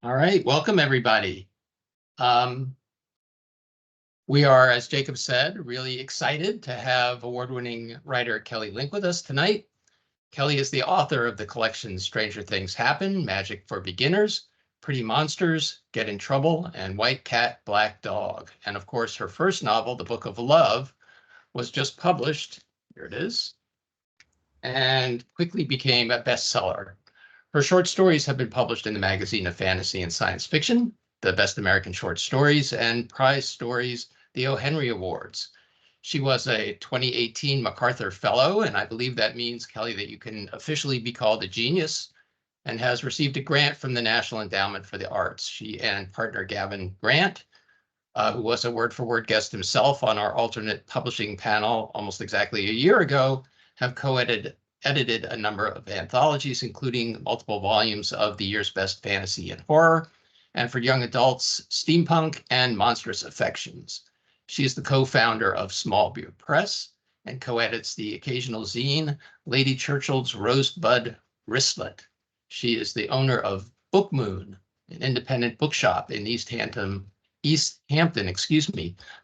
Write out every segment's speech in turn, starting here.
All right, welcome everybody. Um, we are, as Jacob said, really excited to have award-winning writer Kelly Link with us tonight. Kelly is the author of the collection Stranger Things Happen, Magic for Beginners, Pretty Monsters, Get in Trouble, and White Cat, Black Dog. And of course, her first novel, The Book of Love, was just published, here it is, and quickly became a bestseller. Her short stories have been published in the Magazine of Fantasy and Science Fiction, the Best American Short Stories, and Prize Stories, the O. Henry Awards. She was a 2018 MacArthur Fellow, and I believe that means, Kelly, that you can officially be called a genius, and has received a grant from the National Endowment for the Arts. She and partner Gavin Grant, who was a word-for-word guest himself on our alternate publishing panel almost exactly a year ago, have edited a number of anthologies, including multiple volumes of the year's best fantasy and horror, and for young adults, steampunk and monstrous affections. She is the co-founder of Small Beer Press and co-edits the occasional zine, Lady Churchill's Rosebud Wristlet. She is the owner of Book Moon, an independent bookshop in East Hampton,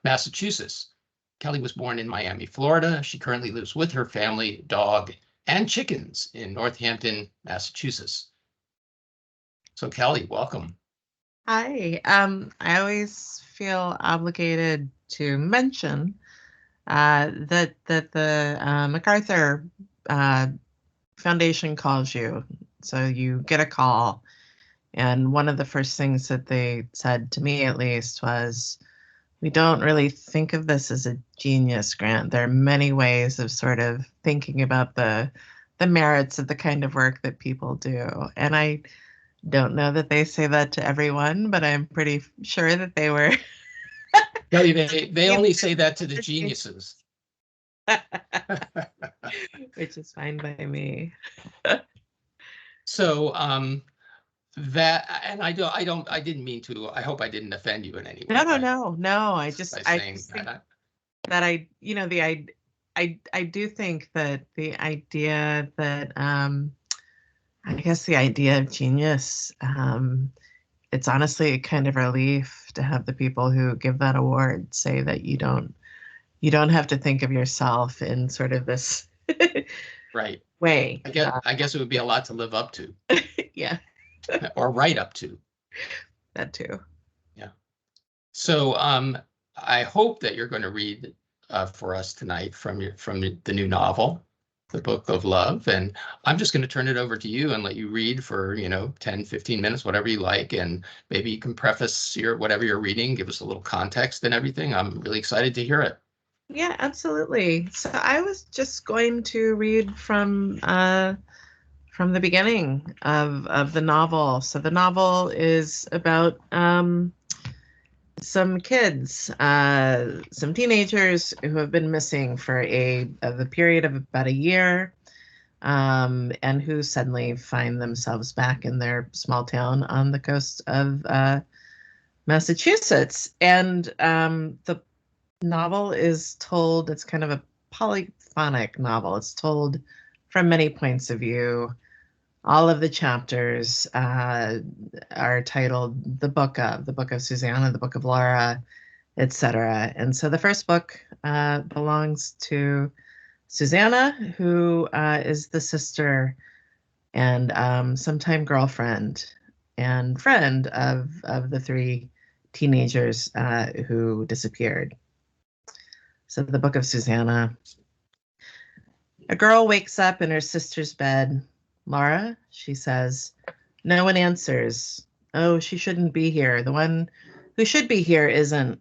Massachusetts. Kelly was born in Miami, Florida. She currently lives with her family, dog, and chickens in Northampton, Massachusetts. So Kelly, welcome. Hi. I always feel obligated to mention that the MacArthur Foundation calls you. So you get a call. And one of the first things that they said to me, at least, was, we don't really think of this as a genius grant. There are many ways of sort of thinking about the merits of the kind of work that people do. And I don't know that they say that to everyone, but I'm pretty sure that they were. Kelly, they only say that to the geniuses. Which is fine by me. So that, and I didn't mean to, I hope I didn't offend you in any way. No. I just think that I do think that the idea that I guess the idea of genius, it's honestly a kind of relief to have the people who give that award say that you don't have to think of yourself in sort of this right way. I guess it would be a lot to live up to. Yeah. Or right up to. That too. Yeah. So I hope that you're going to read for us tonight from the new novel, The Book of Love. And I'm just going to turn it over to you and let you read for, 10, 15 minutes, whatever you like. And maybe you can preface whatever you're reading, give us a little context and everything. I'm really excited to hear it. Yeah, absolutely. So I was just going to read from the beginning of the novel. So the novel is about some kids, some teenagers who have been missing for the period of about a year, and who suddenly find themselves back in their small town on the coast of Massachusetts. And the novel is told, it's kind of a polyphonic novel. It's told from many points of view. All of the chapters are titled the book of Susanna, the book of Laura, etc. And so the first book belongs to Susanna, who is the sister and sometime girlfriend and friend of the three teenagers who disappeared. So the book of Susanna. A girl wakes up in her sister's bed. Laura, she says. No one answers. Oh, she shouldn't be here. The one who should be here isn't.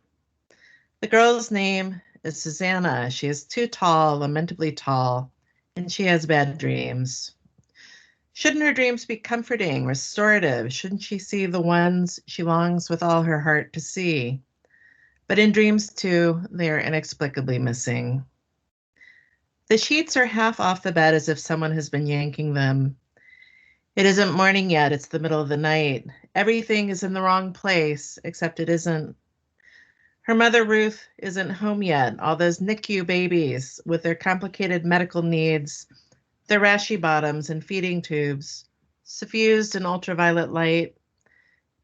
The girl's name is Susanna. She is too tall, lamentably tall, and she has bad dreams. Shouldn't her dreams be comforting, restorative? Shouldn't she see the ones she longs with all her heart to see? But in dreams, too, they are inexplicably missing. The sheets are half off the bed as if someone has been yanking them. It isn't morning yet, it's the middle of the night. Everything is in the wrong place, except it isn't. Her mother, Ruth, isn't home yet. All those NICU babies with their complicated medical needs, their rashy bottoms and feeding tubes, suffused in ultraviolet light,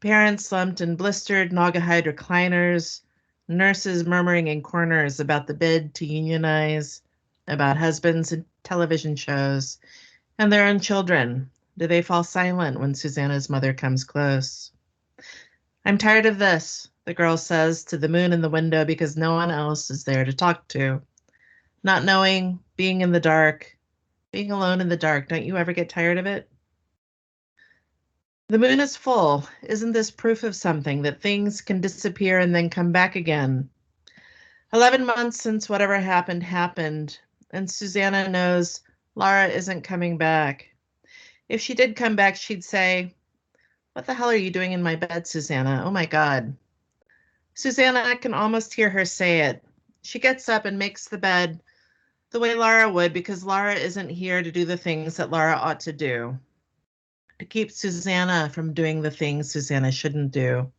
Parents slumped in blistered Naugahyde recliners, nurses murmuring in corners about the bid to unionize, about husbands and television shows, and their own children. Do they fall silent when Susanna's mother comes close? I'm tired of this, the girl says to the moon in the window because no one else is there to talk to. Not knowing, being in the dark, being alone in the dark. Don't you ever get tired of it? The moon is full. Isn't this proof of something, that things can disappear and then come back again? 11 months since whatever happened happened, and Susanna knows Lara isn't coming back. If she did come back, she'd say, "What the hell are you doing in my bed, Susanna? Oh my God." Susanna, I can almost hear her say it. She gets up and makes the bed the way Lara would, because Lara isn't here to do the things that Lara ought to do, to keep Susanna from doing the things Susanna shouldn't do.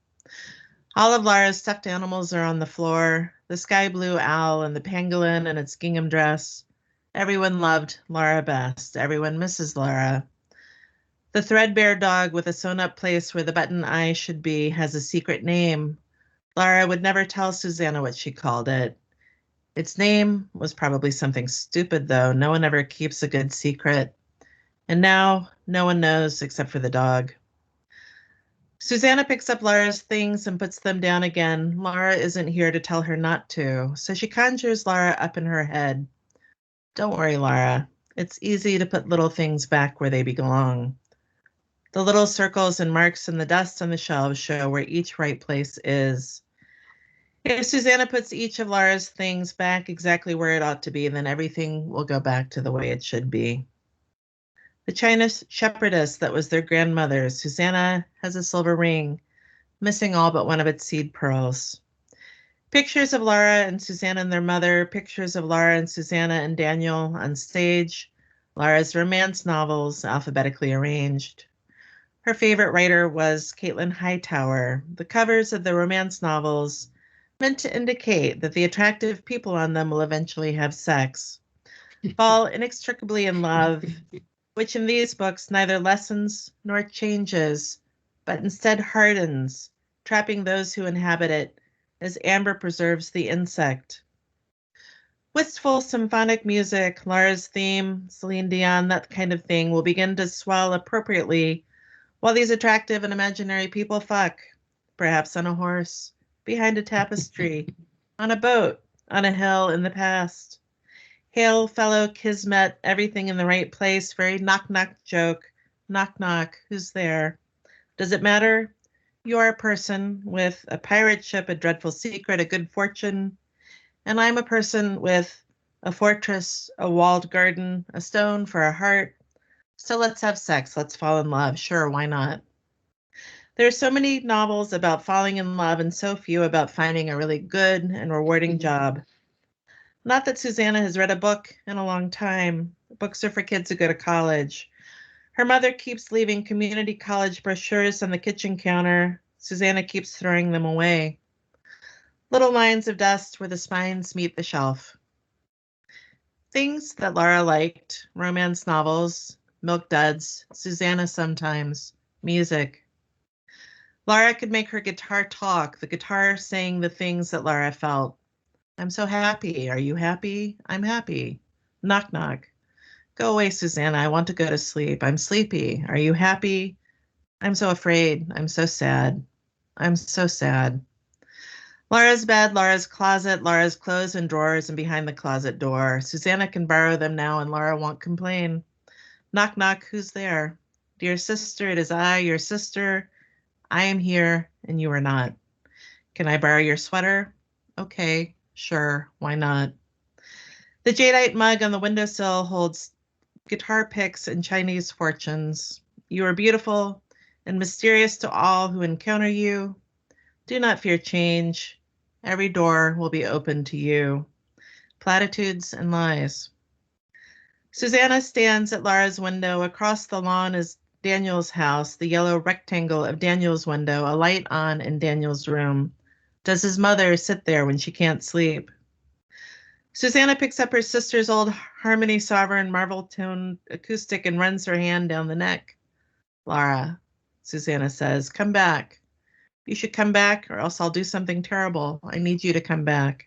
All of Lara's stuffed animals are on the floor, the sky blue owl and the pangolin in its gingham dress. Everyone loved Lara best. Everyone misses Lara. The threadbare dog with a sewn-up place where the button eye should be has a secret name. Lara would never tell Susanna what she called it. Its name was probably something stupid, though. No one ever keeps a good secret. And now, no one knows except for the dog. Susanna picks up Lara's things and puts them down again. Lara isn't here to tell her not to, so she conjures Lara up in her head. Don't worry, Lara. It's easy to put little things back where they belong. The little circles and marks in the dust on the shelves show where each right place is. If Susanna puts each of Lara's things back exactly where it ought to be, then everything will go back to the way it should be. The China shepherdess that was their grandmother's, Susanna has a silver ring, missing all but one of its seed pearls. Pictures of Lara and Susanna and their mother, pictures of Lara and Susanna and Daniel on stage, Lara's romance novels alphabetically arranged. Her favorite writer was Caitlin Hightower. The covers of the romance novels meant to indicate that the attractive people on them will eventually have sex, fall inextricably in love, which in these books neither lessens nor changes, but instead hardens, trapping those who inhabit it as amber preserves the insect. Wistful symphonic music, Lara's theme, Celine Dion, that kind of thing, will begin to swell appropriately while these attractive and imaginary people fuck, perhaps on a horse, behind a tapestry, on a boat, on a hill in the past. Hail, fellow kismet, everything in the right place, very knock-knock joke. Knock, knock, who's there? Does it matter? You're a person with a pirate ship, a dreadful secret, a good fortune, and I'm a person with a fortress, a walled garden, a stone for a heart. So let's have sex, let's fall in love. Sure, why not? There are so many novels about falling in love and so few about finding a really good and rewarding job. Not that Susanna has read a book in a long time. Books are for kids who go to college. Her mother keeps leaving community college brochures on the kitchen counter. Susanna keeps throwing them away. Little lines of dust where the spines meet the shelf. Things that Lara liked, romance novels, milk duds, Susanna sometimes, music. Lara could make her guitar talk, the guitar saying the things that Lara felt. I'm so happy. Are you happy? I'm happy. Knock, knock. Go away, Susanna. I want to go to sleep. I'm sleepy. Are you happy? I'm so afraid. I'm so sad. I'm so sad. Lara's bed, Lara's closet, Lara's clothes and drawers and behind the closet door. Susanna can borrow them now and Lara won't complain. Knock, knock. Who's there? Dear sister, it is I, your sister. I am here and you are not. Can I borrow your sweater? Okay, sure. Why not? The jadeite mug on the windowsill holds guitar picks and Chinese fortunes. You are beautiful and mysterious to all who encounter you. Do not fear change. Every door will be open to you. Platitudes and lies. Susanna stands at Lara's window. Across the lawn is Daniel's house, the yellow rectangle of Daniel's window, a light on in Daniel's room. Does his mother sit there when she can't sleep? Susanna picks up her sister's old Harmony Sovereign Marvel tone acoustic and runs her hand down the neck. Lara, Susanna says, come back. You should come back or else I'll do something terrible. I need you to come back.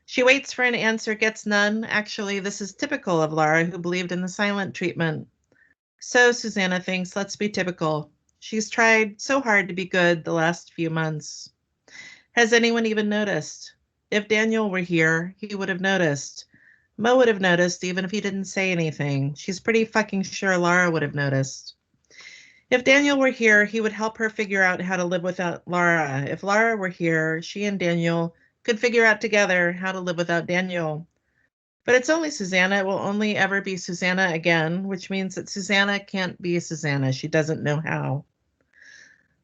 She waits for an answer, gets none. Actually, this is typical of Laura, who believed in the silent treatment. So, Susanna thinks, let's be typical. She's tried so hard to be good the last few months. Has anyone even noticed? If Daniel were here, he would have noticed. Mo would have noticed even if he didn't say anything. She's pretty fucking sure Laura would have noticed. If Daniel were here, he would help her figure out how to live without Laura. If Laura were here, she and Daniel could figure out together how to live without Daniel. But it's only Susanna. It will only ever be Susanna again, which means that Susanna can't be Susanna. She doesn't know how.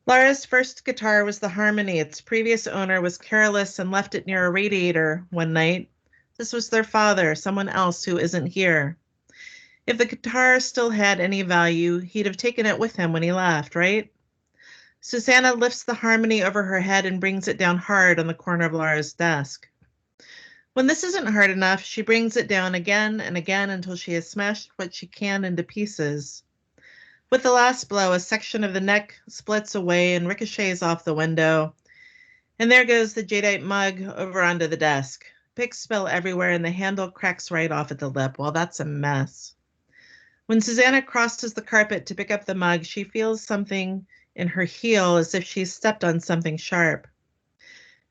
Laura's first guitar was the Harmony. Its previous owner was careless and left it near a radiator one night. This was their father, someone else who isn't here. If the guitar still had any value, he'd have taken it with him when he left, right? Susanna lifts the Harmony over her head and brings it down hard on the corner of Laura's desk. When this isn't hard enough, she brings it down again and again until she has smashed what she can into pieces. With the last blow, a section of the neck splits away and ricochets off the window. And there goes the jadeite mug over onto the desk. Picks spill everywhere and the handle cracks right off at the lip. Well, that's a mess. When Susanna crosses the carpet to pick up the mug, she feels something in her heel as if she's stepped on something sharp.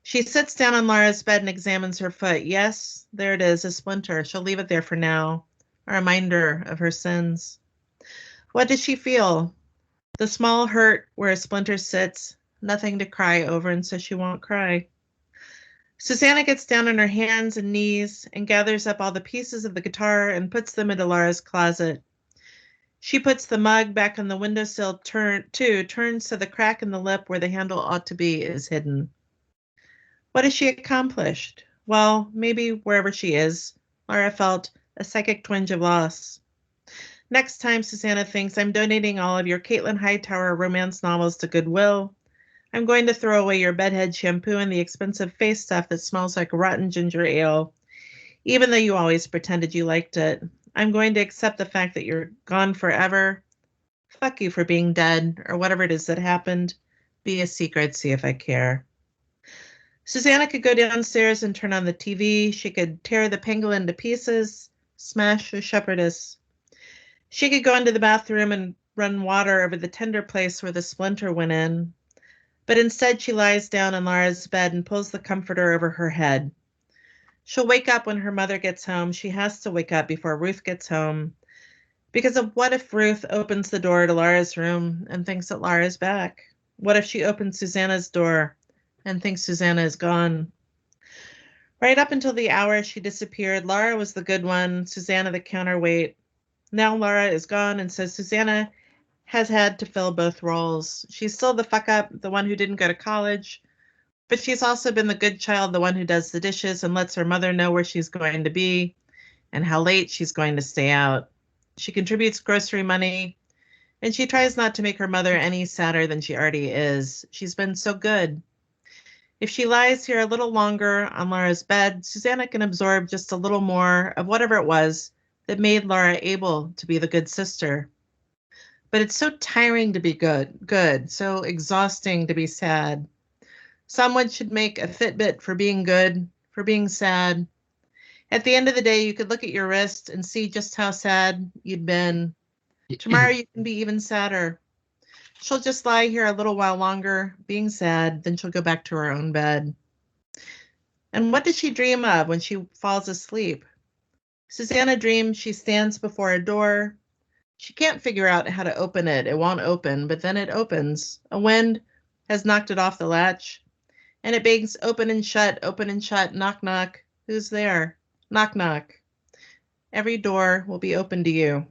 She sits down on Laura's bed and examines her foot. Yes, there it is, a splinter. She'll leave it there for now, a reminder of her sins. What does she feel? The small hurt where a splinter sits, nothing to cry over, and so she won't cry. Susanna gets down on her hands and knees and gathers up all the pieces of the guitar and puts them into Laura's closet. She puts the mug back on the windowsill, turns so the crack in the lip where the handle ought to be is hidden. What has she accomplished? Well, maybe wherever she is, Laura felt a psychic twinge of loss. Next time, Susanna thinks, I'm donating all of your Caitlin Hightower romance novels to Goodwill. I'm going to throw away your bedhead shampoo and the expensive face stuff that smells like rotten ginger ale, even though you always pretended you liked it. I'm going to accept the fact that you're gone forever. Fuck you for being dead, or whatever it is that happened. Be a secret, see if I care. Susanna could go downstairs and turn on the TV. She could tear the pangolin to pieces, smash a shepherdess. She could go into the bathroom and run water over the tender place where the splinter went in. But instead, she lies down on Laura's bed and pulls the comforter over her head. She'll wake up when her mother gets home. She has to wake up before Ruth gets home. Because of what if Ruth opens the door to Laura's room and thinks that Laura's back? What if she opens Susanna's door and thinks Susanna is gone? Right up until the hour she disappeared, Laura was the good one, Susanna the counterweight. Now Laura is gone, and so Susanna has had to fill both roles. She's still the fuck up, the one who didn't go to college, but she's also been the good child, the one who does the dishes and lets her mother know where she's going to be and how late she's going to stay out. She contributes grocery money, and she tries not to make her mother any sadder than she already is. She's been so good. If she lies here a little longer on Laura's bed, Susanna can absorb just a little more of whatever it was that made Laura able to be the good sister. But it's so tiring to be good, so exhausting to be sad. Someone should make a Fitbit for being good, for being sad. At the end of the day, you could look at your wrist and see just how sad you'd been. Tomorrow you can be even sadder. She'll just lie here a little while longer, being sad, then she'll go back to her own bed. And what does she dream of when she falls asleep? Susanna dreams she stands before a door. She can't figure out how to open it. It won't open, but then it opens. A wind has knocked it off the latch, and it bangs open and shut, knock, knock. Who's there? Knock, knock. Every door will be open to you.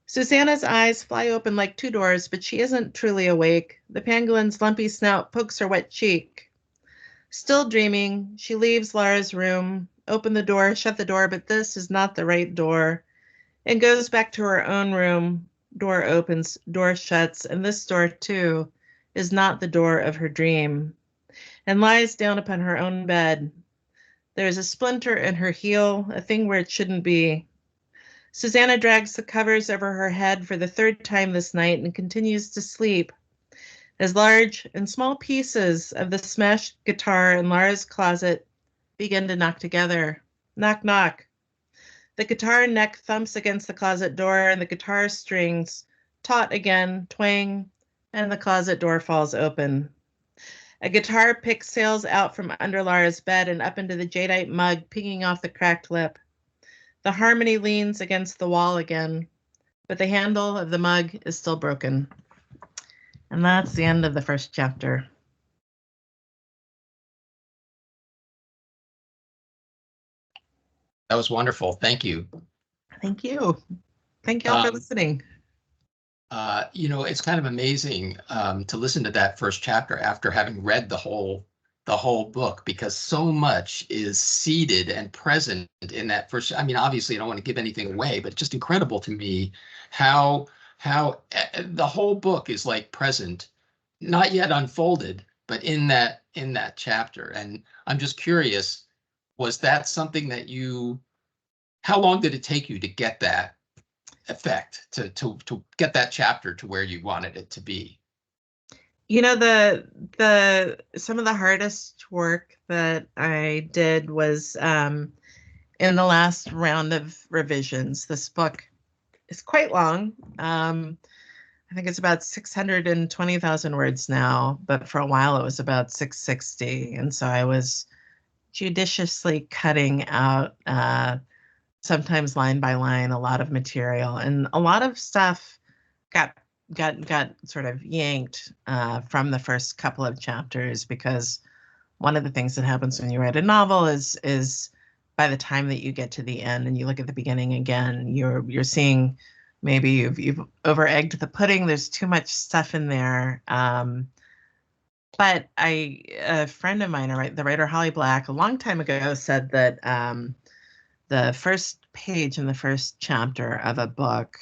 Susanna's eyes fly open like two doors, but she isn't truly awake. The pangolin's lumpy snout pokes her wet cheek. Still dreaming, she leaves Laura's room, open the door, shut the door, but this is not the right door, and goes back to her own room. Door opens, door shuts, and this door, too, is not the door of her dream, and lies down upon her own bed. There is a splinter in her heel, a thing where it shouldn't be. Susanna drags the covers over her head for the third time this night and continues to sleep. As large and small pieces of the smashed guitar in Laura's closet begin to knock together. Knock, knock. The guitar neck thumps against the closet door, and the guitar strings taut again, twang, and the closet door falls open. A guitar pick sails out from under Laura's bed and up into the jadeite mug, pinging off the cracked lip. The harmony leans against the wall again, but the handle of the mug is still broken. And that's the end of the first chapter. That was wonderful. Thank you. Thank you. Thank you all for listening. It's kind of amazing to listen to that first chapter after having read the whole book, because so much is seated and present in that first. I mean, obviously, I don't want to give anything away, but just incredible to me how the whole book is like present, not yet unfolded, but in that chapter. And I'm just curious, was that something that how long did it take you to get that effect, to get that chapter to where you wanted it to be? You know, the some of the hardest work that I did was in the last round of revisions. This book is quite long. I think it's about 620,000 words now, but for a while it was about 660. And so I was judiciously cutting out, sometimes line by line, a lot of material, and a lot of stuff got sort of yanked from the first couple of chapters, because one of the things that happens when you write a novel is by the time that you get to the end and you look at the beginning again, you're seeing maybe you've over-egged the pudding. There's too much stuff in there. But a friend of mine, the writer Holly Black, a long time ago said that the first page in the first chapter of a book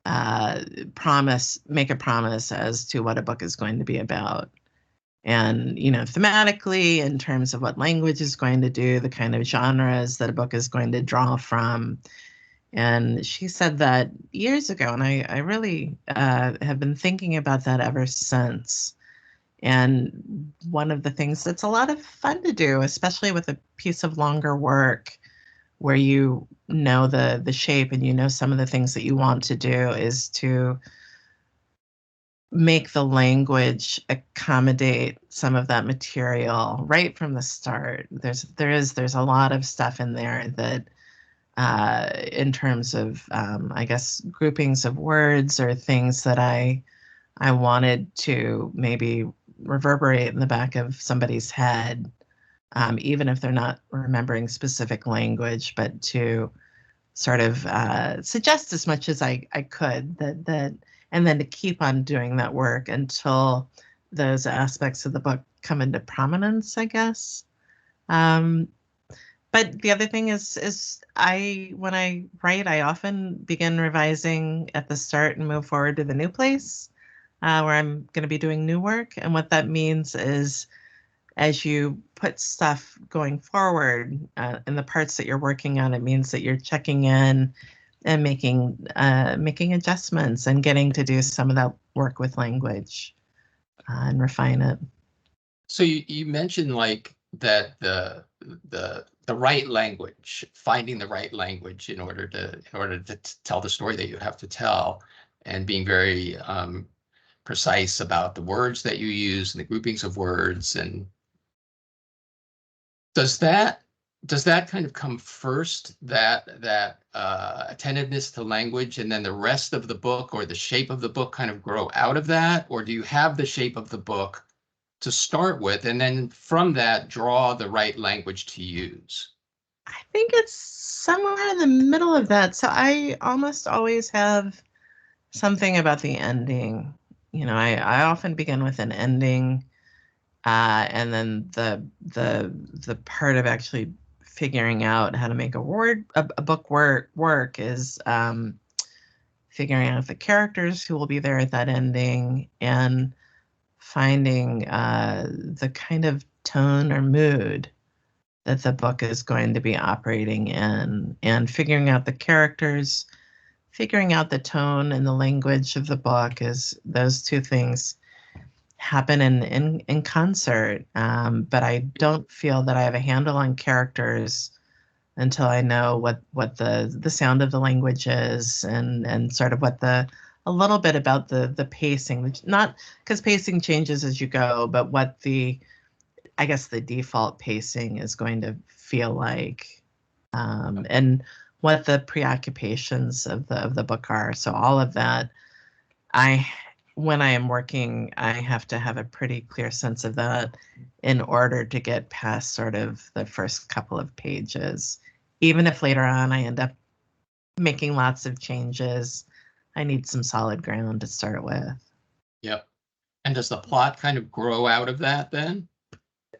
make a promise as to what a book is going to be about. And, thematically, in terms of what language is going to do, the kind of genres that a book is going to draw from. And she said that years ago, and I really have been thinking about that ever since. And one of the things that's a lot of fun to do, especially with a piece of longer work, where you know the shape and you know some of the things that you want to do, is to make the language accommodate some of that material right from the start. There's a lot of stuff in there that in terms of I guess groupings of words or things that I wanted to maybe reverberate in the back of somebody's head, even if they're not remembering specific language, but to sort of suggest as much as I could that, and then to keep on doing that work until those aspects of the book come into prominence, I guess. But the other thing is when I write, I often begin revising at the start and move forward to the new place where I'm going to be doing new work. And what that means is, as you put stuff going forward in the parts that you're working on, it means that you're checking in and making adjustments and getting to do some of that work with language and refine it. So you mentioned like that the right language, finding the right language in order to tell the story that you have to tell, and being very precise about the words that you use and the groupings of words. And does that kind of come first, that attentiveness to language, and then the rest of the book or the shape of the book kind of grow out of that? Or do you have the shape of the book to start with, and then from that draw the right language to use? I think it's somewhere in the middle of that. So I almost always have something about the ending. I often begin with an ending, and then the part of actually figuring out how to make a book work is figuring out the characters who will be there at that ending, and finding the kind of tone or mood that the book is going to be operating in, and figuring out the characters, figuring out the tone and the language of the book. Is those two things happen in concert. But I don't feel that I have a handle on characters until I know what the sound of the language is, and sort of what a little bit about the pacing, not because pacing changes as you go, but what I guess the default pacing is going to feel like, and what the preoccupations of the book are. So all of that, I when I am working, I have to have a pretty clear sense of that in order to get past sort of the first couple of pages. Even if later on I end up making lots of changes, I need some solid ground to start with. Yep. And does the plot kind of grow out of that then?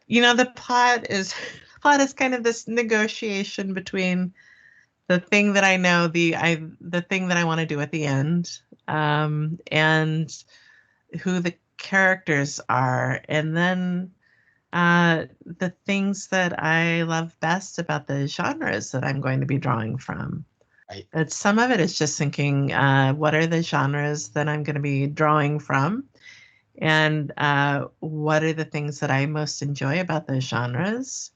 The plot is kind of this negotiation between the thing that I know, the thing that I want to do at the end, and who the characters are, and then the things that I love best about the genres that I'm going to be drawing from. Right. Some of it is just thinking, what are the genres that I'm going to be drawing from? And what are the things that I most enjoy about those genres?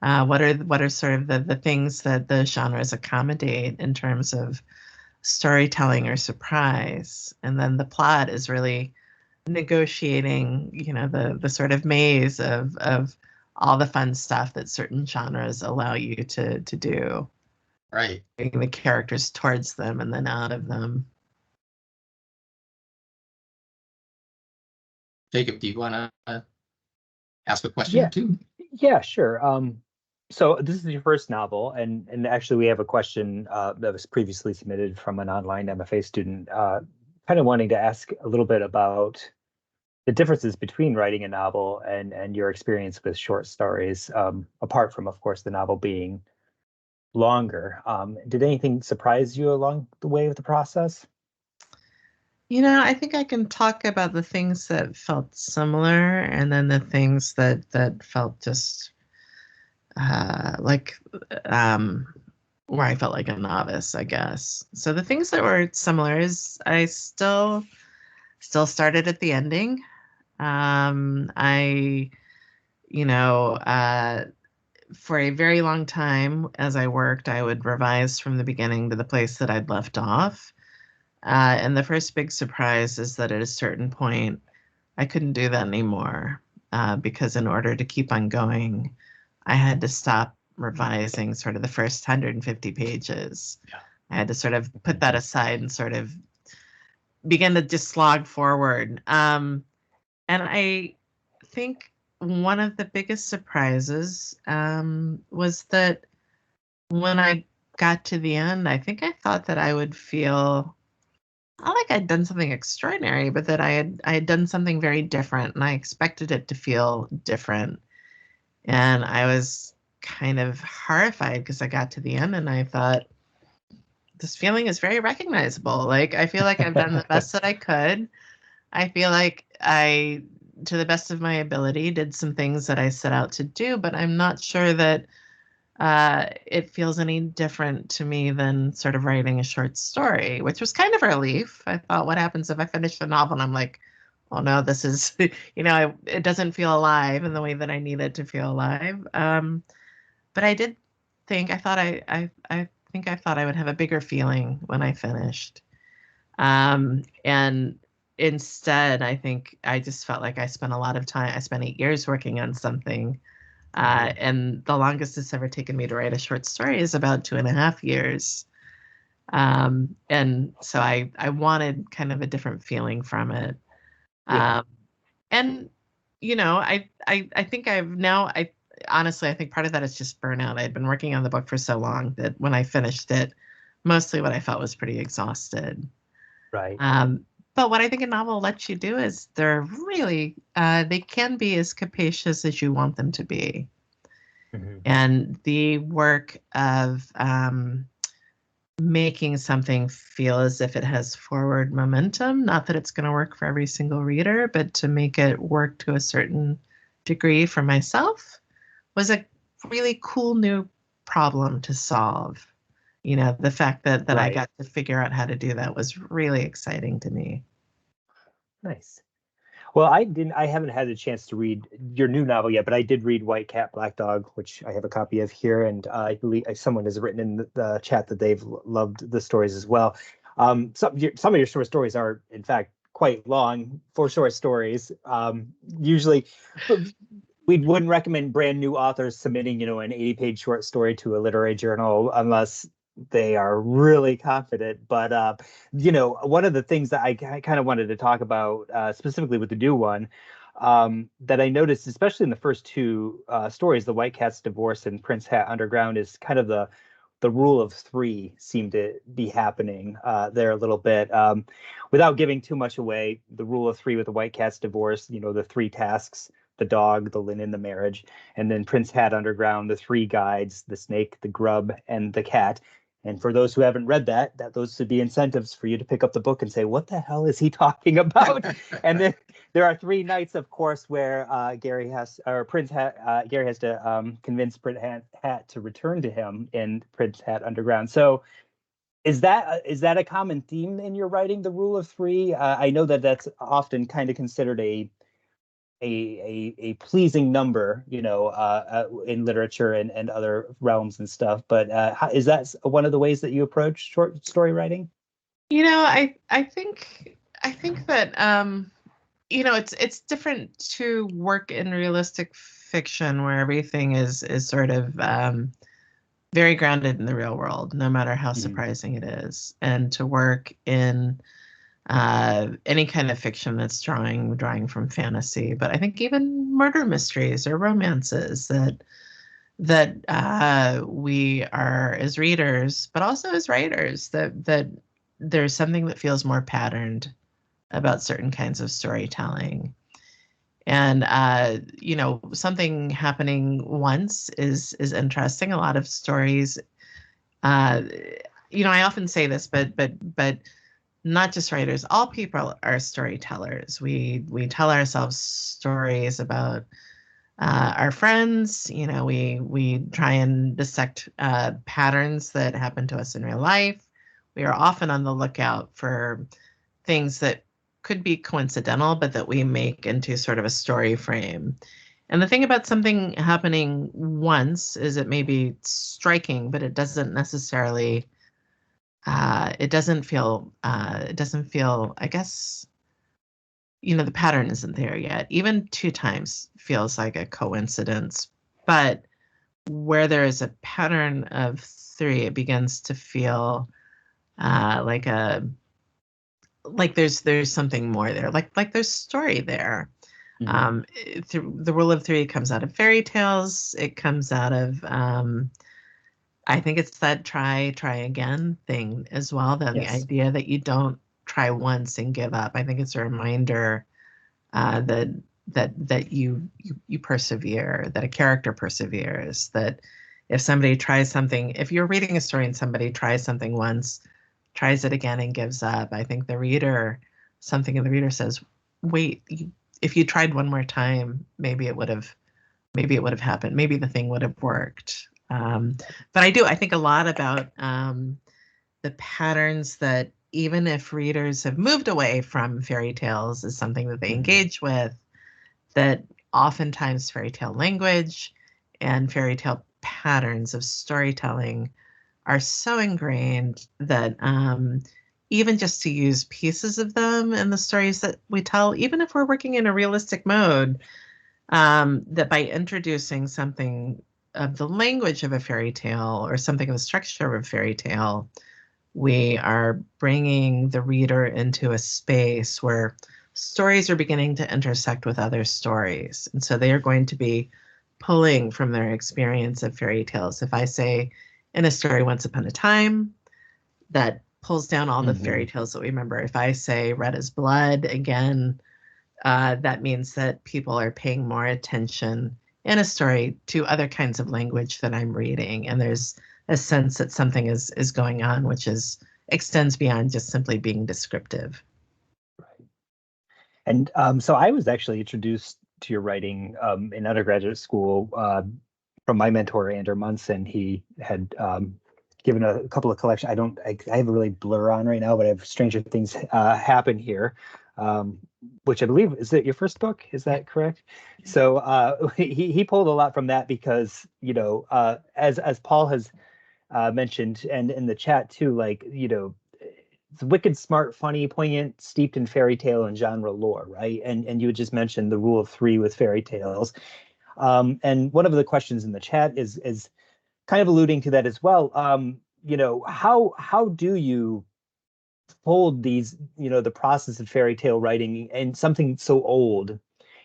What are sort of the things that the genres accommodate in terms of storytelling or surprise? And then the plot is really negotiating, the sort of maze of all the fun stuff that certain genres allow you to do, Right. getting the characters towards them and then out of them. Jacob, do you want to ask a question Yeah, too? yeah, sure. So this is your first novel, and actually we have a question that was previously submitted from an online MFA student, kind of wanting to ask a little bit about the differences between writing a novel and your experience with short stories, apart from, of course, the novel being longer. Did anything surprise you along the way of the process? I think I can talk about the things that felt similar, and then the things that felt just like um, where I felt like a novice, I guess. So the things that were similar is I still started at the ending. I, you know, for a very long time as I worked, I would revise from the beginning to the place that I'd left off. And the first big surprise is that at a certain point, I couldn't do that anymore, because in order to keep on going, I had to stop revising sort of the first 150 pages. Yeah. I had to sort of put that aside and sort of begin to just slog forward. And I think one of the biggest surprises, was that when I got to the end, I think I thought that I would feel not like I'd done something extraordinary, but that I had done something very different, and I expected it to feel different. And I was kind of horrified because I got to the end and I thought, this feeling is very recognizable. Like, I feel like I've done the best that I could. I feel like I, to the best of my ability, did some things that I set out to do, but I'm not sure that it feels any different to me than sort of writing a short story, which was kind of a relief. I thought, what happens if I finish the novel and I'm like, oh no, this is, it doesn't feel alive in the way that I need it to feel alive. But I did think, I think I thought I would have a bigger feeling when I finished. And instead, I think I just felt like I spent a lot of time. I spent 8 years working on something. And the longest it's ever taken me to write a short story is about 2.5 years. And so I wanted kind of a different feeling from it. Yeah. And I think I honestly, I think part of that is just burnout. I'd been working on the book for so long that when I finished it, mostly what I felt was pretty exhausted. Right. But what I think a novel lets you do is they can be as capacious as you want them to be. Mhm. And the work of making something feel as if it has forward momentum, not that it's going to work for every single reader, but to make it work to a certain degree for myself, was a really cool new problem to solve. The fact that I Right. got to figure out how to do that was really exciting to me. Nice. Well, I haven't had a chance to read your new novel yet, but I did read White Cat, Black Dog, which I have a copy of here, and I believe someone has written in the chat that they've loved the stories as well. Some of your short stories are, in fact, quite long for short stories. Usually, we wouldn't recommend brand new authors submitting, an 80-page short story to a literary journal unless they are really confident. But one of the things that I kind of wanted to talk about, specifically with the new one, that I noticed, especially in the first two stories, the White Cat's Divorce and Prince Hat Underground, is kind of the rule of three seemed to be happening there a little bit. Without giving too much away, the rule of three with the White Cat's Divorce, the three tasks: the dog, the linen, the marriage. And then Prince Hat Underground, the three guides: the snake, the grub, and the cat. And for those who haven't read that those should be incentives for you to pick up the book and say, what the hell is he talking about? And then there are three nights, of course, where Gary has to convince Prince Hat to return to him in Prince Hat Underground. So is that a common theme in your writing, the rule of three? I know that's often kind of considered a pleasing number, in literature and other realms and stuff. But is that one of the ways that you approach short story writing? I think that it's different to work in realistic fiction where everything is sort of very grounded in the real world, no matter how surprising it is, and to work in any kind of fiction that's drawing from fantasy. But I think even murder mysteries or romances that we are, as readers, but also as writers, that there's something that feels more patterned about certain kinds of storytelling. And something happening once is interesting. A lot of stories, I often say this, but not just writers, all people are storytellers. We tell ourselves stories about our friends. We try and dissect patterns that happen to us in real life. We are often on the lookout for things that could be coincidental, but that we make into sort of a story frame. And the thing about something happening once is it may be striking, but it doesn't necessarily it doesn't feel, I guess, the pattern isn't there yet. Even two times feels like a coincidence, but where there is a pattern of three, it begins to feel like there's something more there, like there's story there. The rule of three comes out of fairy tales. It comes out of I think it's that try again thing as well. The idea that you don't try once and give up. I think it's a reminder that you persevere, that a character perseveres, that if somebody tries something, if you're reading a story and somebody tries something once, tries it again and gives up, I think something in the reader says, wait, if you tried one more time, maybe it would have happened. Maybe the thing would have worked. But I think a lot about the patterns that even if readers have moved away from fairy tales is something that they engage with, that oftentimes fairy tale language and fairy tale patterns of storytelling are so ingrained that even just to use pieces of them in the stories that we tell, even if we're working in a realistic mode, that by introducing something of the language of a fairy tale or something of the structure of a fairy tale, we are bringing the reader into a space where stories are beginning to intersect with other stories. And so they are going to be pulling from their experience of fairy tales. If I say in a story, Once Upon a Time, that pulls down all the fairy tales that we remember. If I say Red as Blood, again, that means that people are paying more attention in a story to other kinds of language that I'm reading. And there's a sense that something is going on, which extends beyond just simply being descriptive. Right. And so I was actually introduced to your writing in undergraduate school from my mentor, Andrew Munson. He had given a couple of collections. I have a really blur on right now, but I have Stranger Things Happen here. which I believe is it your first book? Is that correct? So he pulled a lot from that because, as Paul has mentioned and in the chat too, like, it's wicked, smart, funny, poignant, steeped in fairy tale and genre lore, right? And you had just mentioned the rule of three with fairy tales. And one of the questions in the chat is kind of alluding to that as well. How do you fold these, the process of fairy tale writing and something so old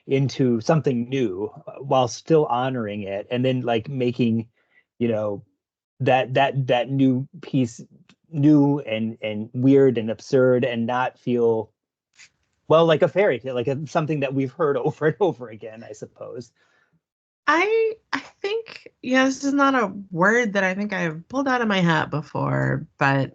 into something new while still honoring it, and then like making, that new piece new and weird and absurd and not feel, well, like a fairy tale, like something that we've heard over and over again, I suppose. I think, this is not a word that I think I've pulled out of my hat before, but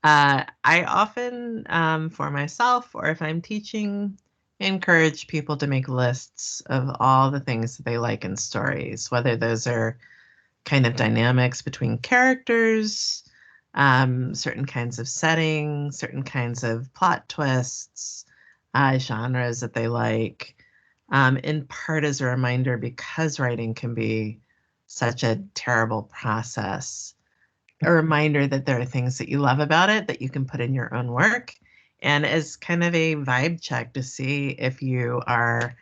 I often, for myself, or if I'm teaching, encourage people to make lists of all the things that they like in stories, whether those are kind of dynamics between characters, certain kinds of settings, certain kinds of plot twists, genres that they like, in part as a reminder, because writing can be such a terrible process, a reminder that there are things that you love about it that you can put in your own work, and as kind of a vibe check to see if you are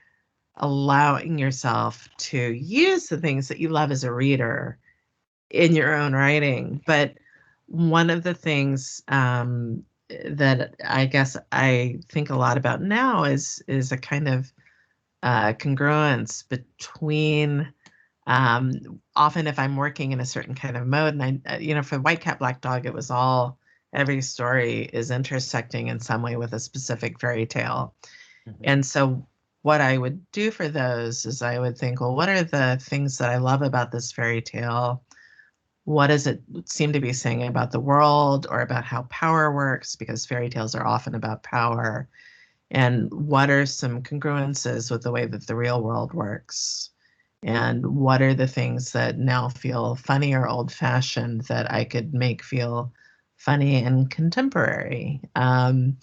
allowing yourself to use the things that you love as a reader in your own writing. But one of the things that I guess I think a lot about now is a kind of congruence between, often if I'm working in a certain kind of mode, and for White Cat Black Dog, it was every story is intersecting in some way with a specific fairy tale. Mm-hmm. And so what I would do for those is I would think, well, what are the things that I love about this fairy tale? What does it seem to be saying about the world or about how power works? Because fairy tales are often about power. And what are some congruences with the way that the real world works? And what are the things that now feel funny or old-fashioned that I could make feel funny and contemporary? And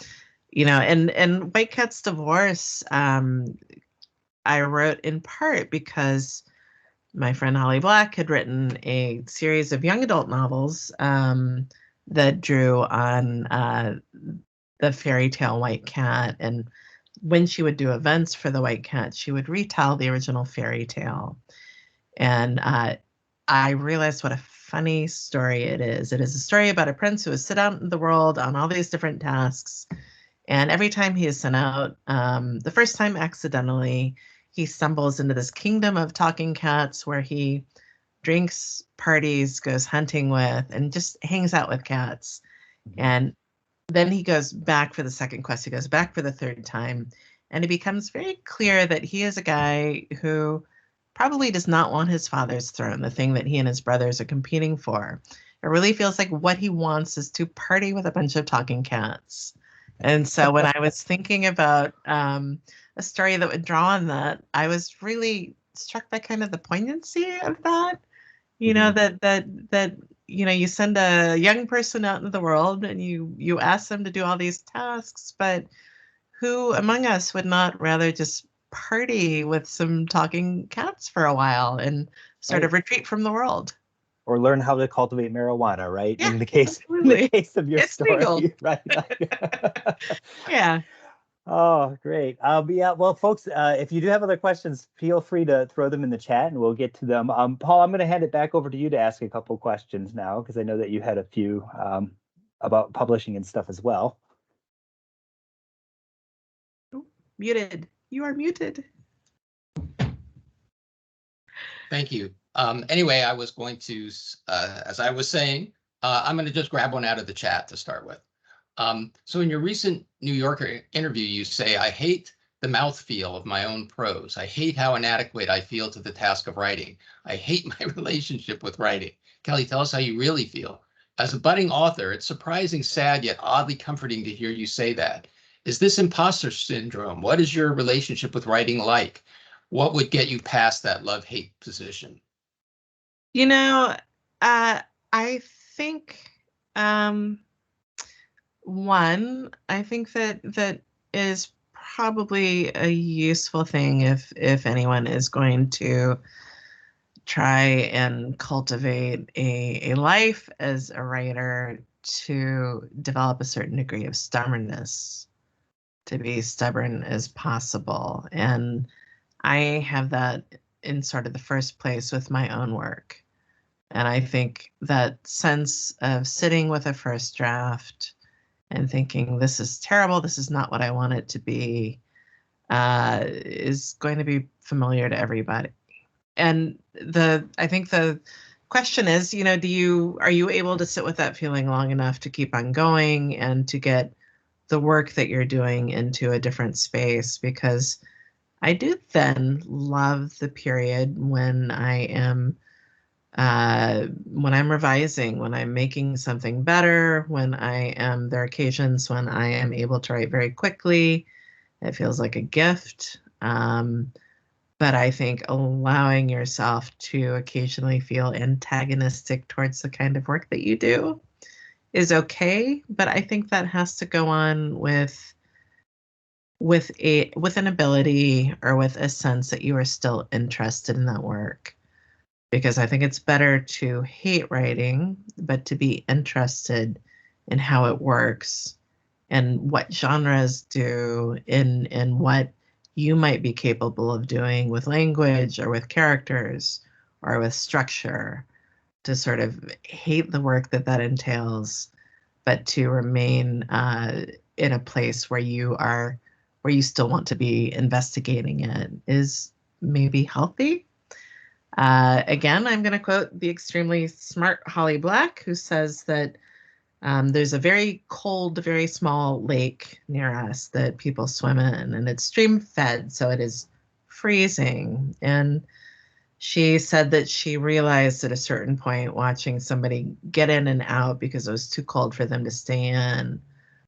White Cat's Divorce, I wrote in part because my friend Holly Black had written a series of young adult novels that drew on the fairy tale White Cat. And when she would do events for the White Cat, she would retell the original fairy tale. And I realized what a funny story it is. It is a story about a prince who is sent out in the world on all these different tasks. And every time he is sent out, the first time accidentally, he stumbles into this kingdom of talking cats where he drinks, parties, goes hunting with, and just hangs out with cats. Mm-hmm. And then he goes back for the second quest. He goes back for the third time. And it becomes very clear that he is a guy who probably does not want his father's throne, the thing that he and his brothers are competing for. It really feels like what he wants is to party with a bunch of talking cats. And so when I was thinking about a story that would draw on that, I was really struck by kind of the poignancy of that. That you send a young person out into the world and you ask them to do all these tasks, but who among us would not rather just party with some talking cats for a while and sort of retreat from the world? Or learn how to cultivate marijuana, right? Yeah, in the case of your it's story, legal. right? Yeah. Oh, great. Yeah, well, folks, if you do have other questions, feel free to throw them in the chat and we'll get to them. Paul, I'm going to hand it back over to you to ask a couple questions now, because I know that you had a few about publishing and stuff as well. Muted. You are muted. Thank you. Anyway, I was going to, as I was saying, I'm going to just grab one out of the chat to start with. So in your recent New Yorker interview, you say, I hate the mouthfeel of my own prose. I hate how inadequate I feel to the task of writing. I hate my relationship with writing. Kelly, tell us how you really feel. As a budding author, it's surprising, sad, yet oddly comforting to hear you say that. Is this imposter syndrome? What is your relationship with writing like? What would get you past that love-hate position? I think one, I think that is probably a useful thing if anyone is going to try and cultivate a life as a writer, to develop a certain degree of stubbornness, to be stubborn as possible. And I have that in sort of the first place with my own work. And I think that sense of sitting with a first draft and thinking, this is terrible, this is not what I want it to be, is going to be familiar to everybody. And I think the question is, are you able to sit with that feeling long enough to keep on going and to get the work that you're doing into a different space? Because I do then love the period when I'm revising, when I'm making something better, there are occasions when I am able to write very quickly. It feels like a gift. But I think allowing yourself to occasionally feel antagonistic towards the kind of work that you do is okay. But I think that has to go on with an ability or with a sense that you are still interested in that work. Because I think it's better to hate writing, but to be interested in how it works and what genres do, in what you might be capable of doing with language or with characters or with structure, to sort of hate the work that entails, but to remain in a place where you still want to be investigating it is maybe healthy. Again, I'm going to quote the extremely smart Holly Black, who says that there's a very cold, very small lake near us that people swim in, and it's stream fed, so it is freezing. And she said that she realized at a certain point, watching somebody get in and out because it was too cold for them to stay in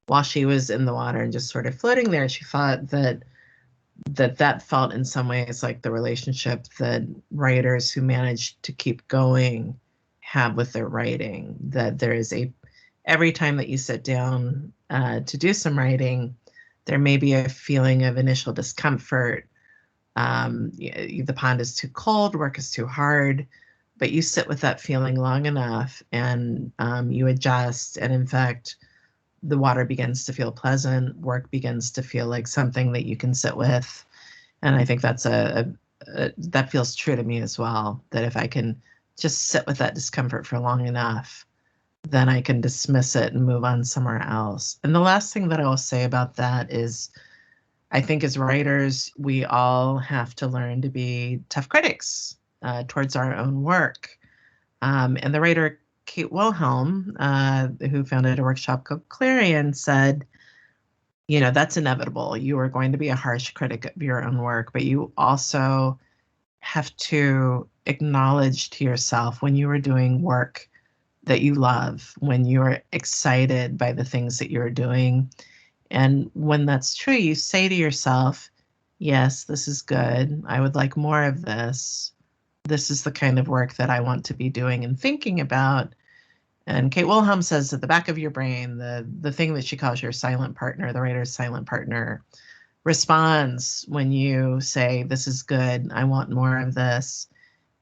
while she was in the water and just sort of floating there, she thought that felt in some ways like the relationship that writers who manage to keep going have with their writing. That there is every time that you sit down to do some writing, there may be a feeling of initial discomfort. The pond is too cold, work is too hard, but you sit with that feeling long enough and you adjust. And in fact, the water begins to feel pleasant, work begins to feel like something that you can sit with. And I think that's that feels true to me as well, that if I can just sit with that discomfort for long enough, then I can dismiss it and move on somewhere else. And the last thing that I will say about that is, I think as writers, we all have to learn to be tough critics towards our own work. And the writer Kate Wilhelm, who founded a workshop called Clarion, said, that's inevitable. You are going to be a harsh critic of your own work, but you also have to acknowledge to yourself when you are doing work that you love, when you're excited by the things that you're doing. And when that's true, you say to yourself, yes, this is good. I would like more of this. This is the kind of work that I want to be doing and thinking about. And Kate Wilhelm says at the back of your brain, the thing that she calls your silent partner, the writer's silent partner, responds when you say, this is good, I want more of this,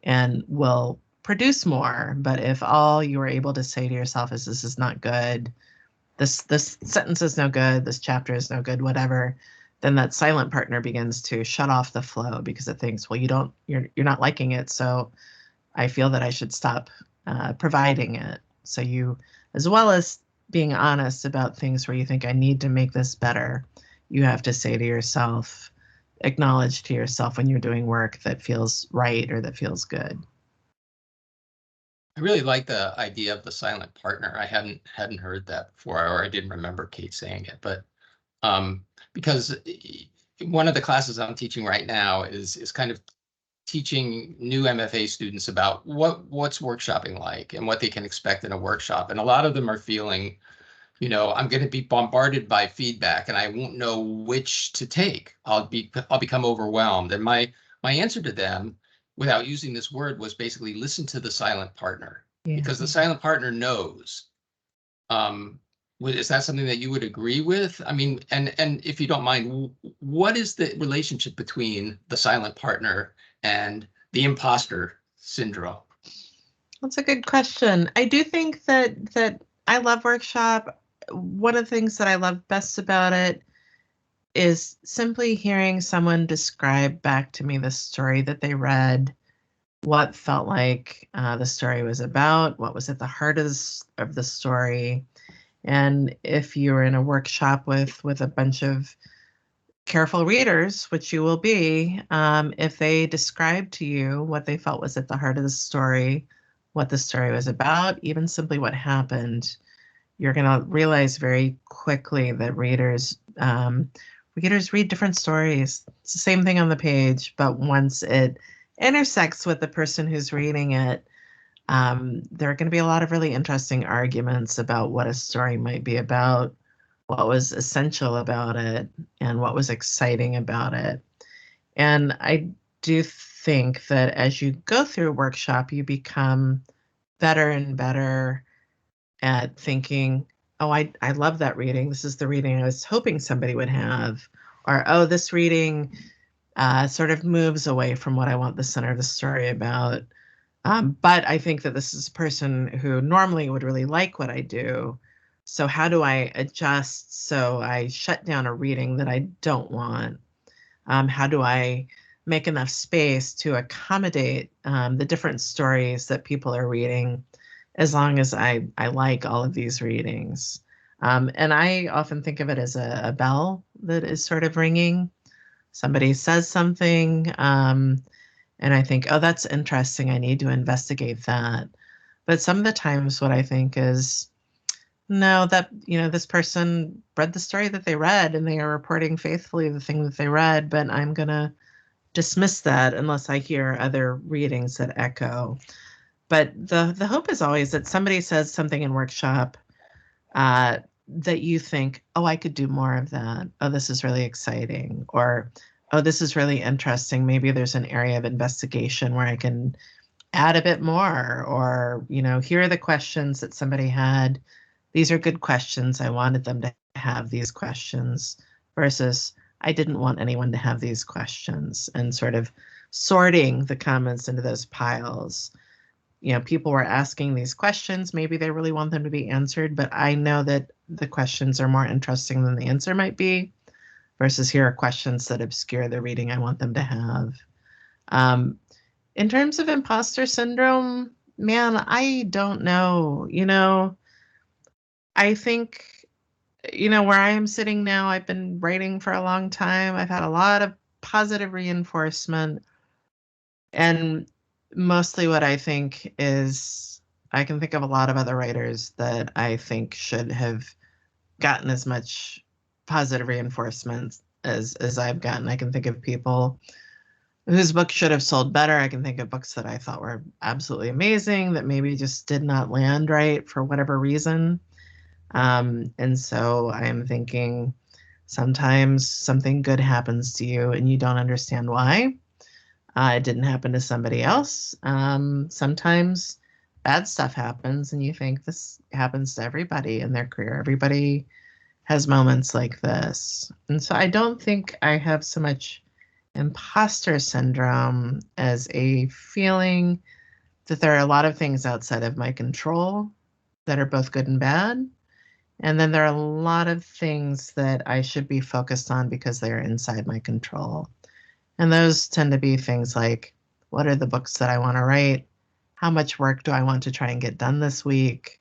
and will produce more. But if all you are able to say to yourself is, this is not good, this sentence is no good, this chapter is no good, whatever, then that silent partner begins to shut off the flow because it thinks, well, you're not liking it, so I feel that I should stop providing it. So you, as well as being honest about things where you think, I need to make this better, you have to say to yourself, acknowledge to yourself when you're doing work that feels right or that feels good. I really like the idea of the silent partner. I hadn't heard that before, or I didn't remember Kate saying it, but because one of the classes I'm teaching right now is kind of teaching new MFA students about what's workshopping like and what they can expect in a workshop. And a lot of them are feeling, I'm going to be bombarded by feedback and I won't know which to take. I'll become overwhelmed. And my answer to them, without using this word, was basically listen to the silent partner, because the silent partner knows Is that something that you would agree with? I mean, and if you don't mind, what is the relationship between the silent partner and the imposter syndrome? That's a good question. I do think that I love workshop. One of the things that I love best about it is simply hearing someone describe back to me the story that they read, what felt like the story was about, what was at the heart of the story. And if you're in a workshop with a bunch of careful readers, which you will be, if they describe to you what they felt was at the heart of the story, what the story was about, even simply what happened, you're going to realize very quickly that readers read different stories. It's the same thing on the page, but once it intersects with the person who's reading it, there are going to be a lot of really interesting arguments about what a story might be about, what was essential about it, and what was exciting about it. And I do think that as you go through a workshop, you become better and better at thinking, oh, I love that reading. This is the reading I was hoping somebody would have. Or, oh, this reading sort of moves away from what I want the center of the story about. But I think that this is a person who normally would really like what I do. So how do I adjust so I shut down a reading that I don't want? How do I make enough space to accommodate the different stories that people are reading, as long as I like all of these readings? And I often think of it as a bell that is sort of ringing. Somebody says something, and I think, oh, that's interesting. I need to investigate that. But some of the times what I think is, no, that, this person read the story that they read and they are reporting faithfully the thing that they read, but I'm going to dismiss that unless I hear other readings that echo. But the hope is always that somebody says something in workshop that you think, oh, I could do more of that. Oh, this is really exciting. Or, oh, this is really interesting. Maybe there's an area of investigation where I can add a bit more. Or, here are the questions that somebody had. These are good questions. I wanted them to have these questions versus I didn't want anyone to have these questions, and sort of sorting the comments into those piles. People were asking these questions. Maybe they really want them to be answered, but I know that the questions are more interesting than the answer might be, versus here are questions that obscure the reading I want them to have. In terms of imposter syndrome, man, I don't know. I think, where I am sitting now, I've been writing for a long time. I've had a lot of positive reinforcement. And mostly what I think is, I can think of a lot of other writers that I think should have gotten as much positive reinforcement as I've gotten. I can think of people whose books should have sold better. I can think of books that I thought were absolutely amazing that maybe just did not land right for whatever reason. And so I'm thinking sometimes something good happens to you and you don't understand why. It didn't happen to somebody else. Sometimes bad stuff happens and you think this happens to everybody in their career. Everybody has moments like this. And so I don't think I have so much imposter syndrome as a feeling that there are a lot of things outside of my control that are both good and bad. And then there are a lot of things that I should be focused on because they are inside my control. And those tend to be things like, what are the books that I want to write? How much work do I want to try and get done this week?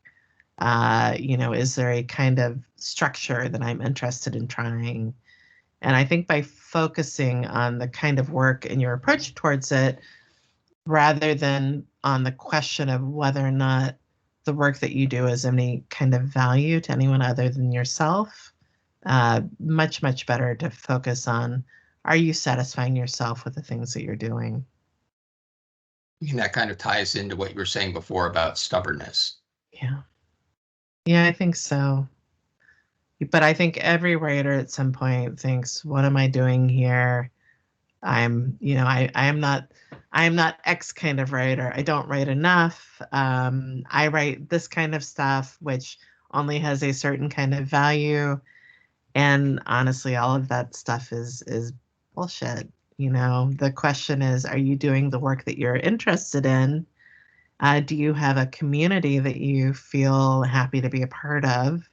Is there a kind of structure that I'm interested in trying? And I think by focusing on the kind of work and your approach towards it, rather than on the question of whether or not the work that you do is any kind of value to anyone other than yourself, much, much better to focus on, are you satisfying yourself with the things that you're doing? And that kind of ties into what you were saying before about stubbornness. Yeah. Yeah, I think so. But I think every writer at some point thinks, what am I doing here? I am not X kind of writer. I don't write enough. I write this kind of stuff, which only has a certain kind of value. And honestly, all of that stuff is bullshit. The question is, are you doing the work that you're interested in? Do you have a community that you feel happy to be a part of?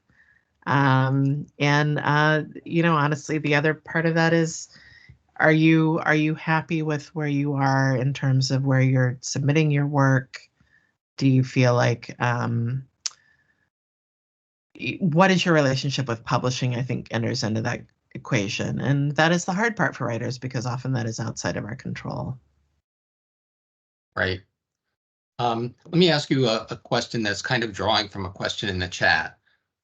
And honestly, the other part of that is, are you happy with where you are in terms of where you're submitting your work? Do you feel like what is your relationship with publishing? I think enters into that equation, and that is the hard part for writers because often that is outside of our control. Right. Let me ask you a question that's kind of drawing from a question in the chat.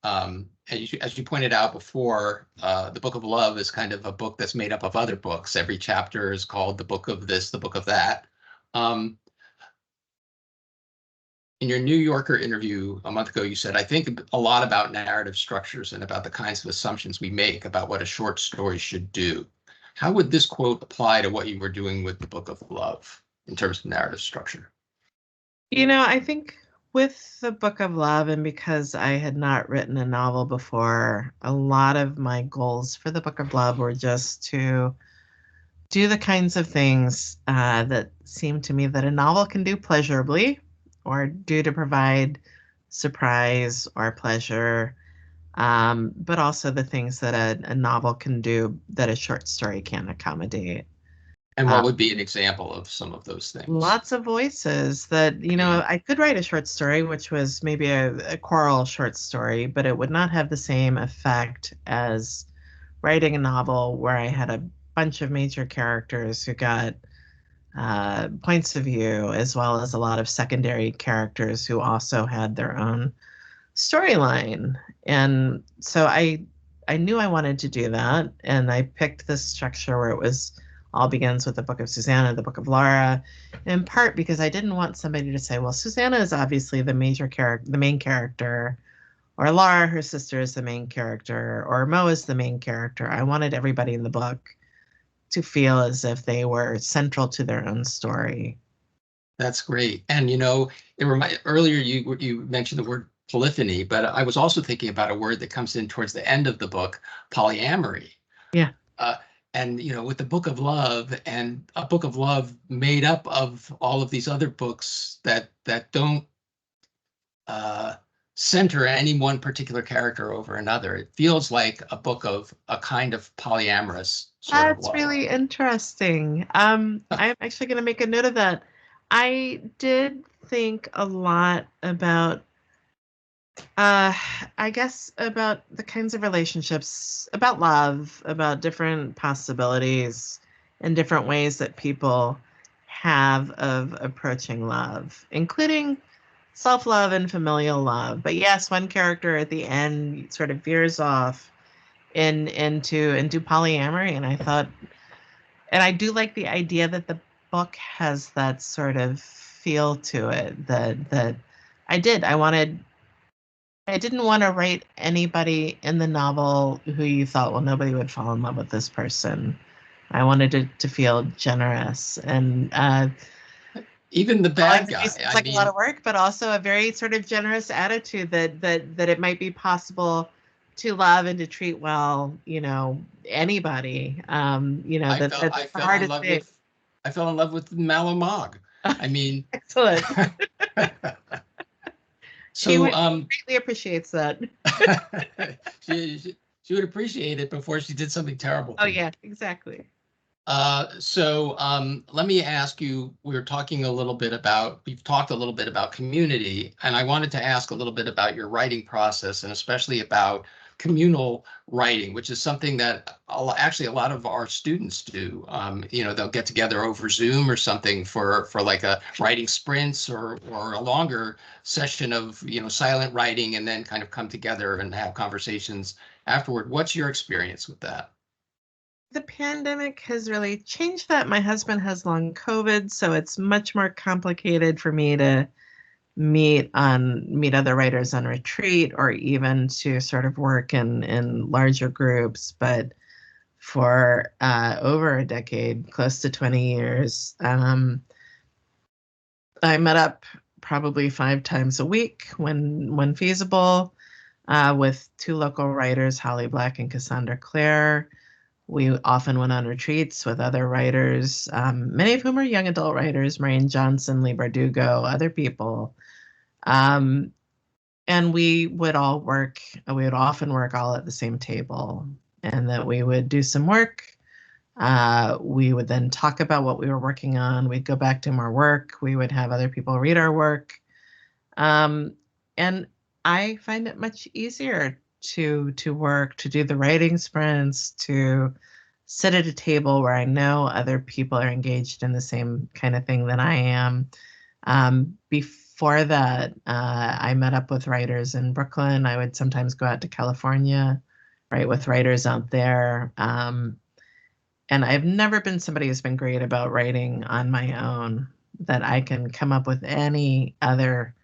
As you pointed out before, the Book of Love is kind of a book that's made up of other books. Every chapter is called the book of this, the book of that. In your New Yorker interview a month ago, you said, I think a lot about narrative structures and about the kinds of assumptions we make about what a short story should do. How would this quote apply to what you were doing with the Book of Love in terms of narrative structure? I think with the Book of Love, and because I had not written a novel before, a lot of my goals for the Book of Love were just to do the kinds of things that seem to me that a novel can do pleasurably, or do to provide surprise or pleasure, but also the things that a novel can do that a short story can't accommodate. And what would be an example of some of those things? Lots of voices that, I could write a short story, which was maybe a choral short story, but it would not have the same effect as writing a novel where I had a bunch of major characters who got points of view, as well as a lot of secondary characters who also had their own storyline. And so I knew I wanted to do that, and I picked this structure where it was all begins with the Book of Susanna, the Book of Laura, in part because I didn't want somebody to say, well, Susanna is obviously the main character, or Laura, her sister, is the main character, or Mo is the main character. I wanted everybody in the book to feel as if they were central to their own story. That's great. And earlier you mentioned the word polyphony, but I was also thinking about a word that comes in towards the end of the book, polyamory. Yeah. And with the Book of Love, and a Book of Love made up of all of these other books that don't center any one particular character over another, it feels like a book of a kind of polyamorous sort of love. That's really interesting. I'm actually going to make a note of that. I did think a lot about I guess about the kinds of relationships, about love, about different possibilities and different ways that people have of approaching love, including self-love and familial love. But yes, one character at the end sort of veers off into polyamory, and I thought, and I do like the idea that the book has that sort of feel to it, that I didn't want to write anybody in the novel who you thought, well, nobody would fall in love with this person. I wanted it to feel generous, and even the bad guy. It's like a lot of work, but also a very sort of generous attitude that it might be possible to love and to treat well, anybody. I fell in love with Mallow Mogg. I mean, excellent. So she greatly appreciates that. she would appreciate it before she did something terrible. Oh yeah, exactly. So let me ask you, we've talked a little bit about community, and I wanted to ask a little bit about your writing process, and especially about communal writing, which is something that actually a lot of our students do. They'll get together over Zoom or something for like a writing sprints or a longer session of silent writing, and then kind of come together and have conversations afterward. What's your experience with that? The pandemic has really changed that. My husband has long COVID, so it's much more complicated for me to meet other writers on retreat, or even to sort of work in larger groups. But for over a decade, close to 20 years, I met up probably 5 times a week when feasible. with two local writers, Holly Black and Cassandra Clare. We often went on retreats with other writers, many of whom are young adult writers, Marian Johnson, Lee Bardugo, other people. And we would often work all at the same table, and that we would do some work. We would then talk about what we were working on. We'd go back to our work. We would have other people read our work. And I find it much easier to work, to do the writing sprints, to sit at a table where I know other people are engaged in the same kind of thing that I am. Before that, I met up with writers in Brooklyn. I would sometimes go out to California, write with writers out there. And I've never been somebody who's been great about writing on my own, that I can come up with any other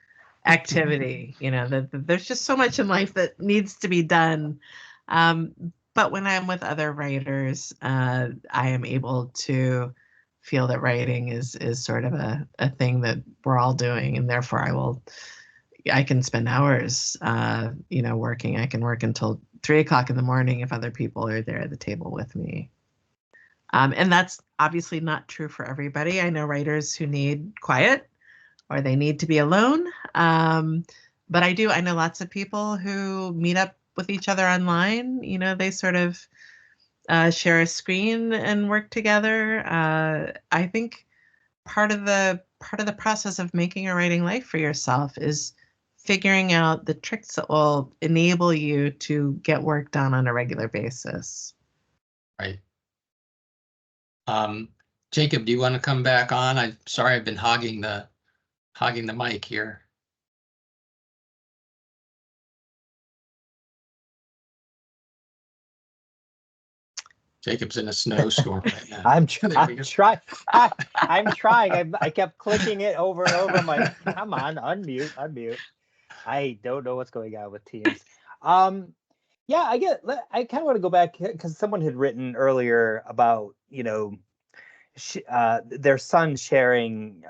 activity. That there's just so much in life that needs to be done. But when I'm with other writers, I am able to feel that writing is sort of a thing that we're all doing, and therefore I can spend hours, working. I can work until 3 o'clock in the morning if other people are there at the table with me. And that's obviously not true for everybody. I know writers who need quiet, or they need to be alone. But I know lots of people who meet up with each other online. They sort of share a screen and work together. I think part of the process of making a writing life for yourself is figuring out the tricks that will enable you to get work done on a regular basis. Right. Jacob, do you want to come back on? I'm sorry, I've been hogging the mic here. Jacob's in a snowstorm right now. I'm trying. I kept clicking it over and over. I'm like, come on, unmute. I don't know what's going on with Teams. Yeah, I kind of want to go back because someone had written earlier about, their son sharing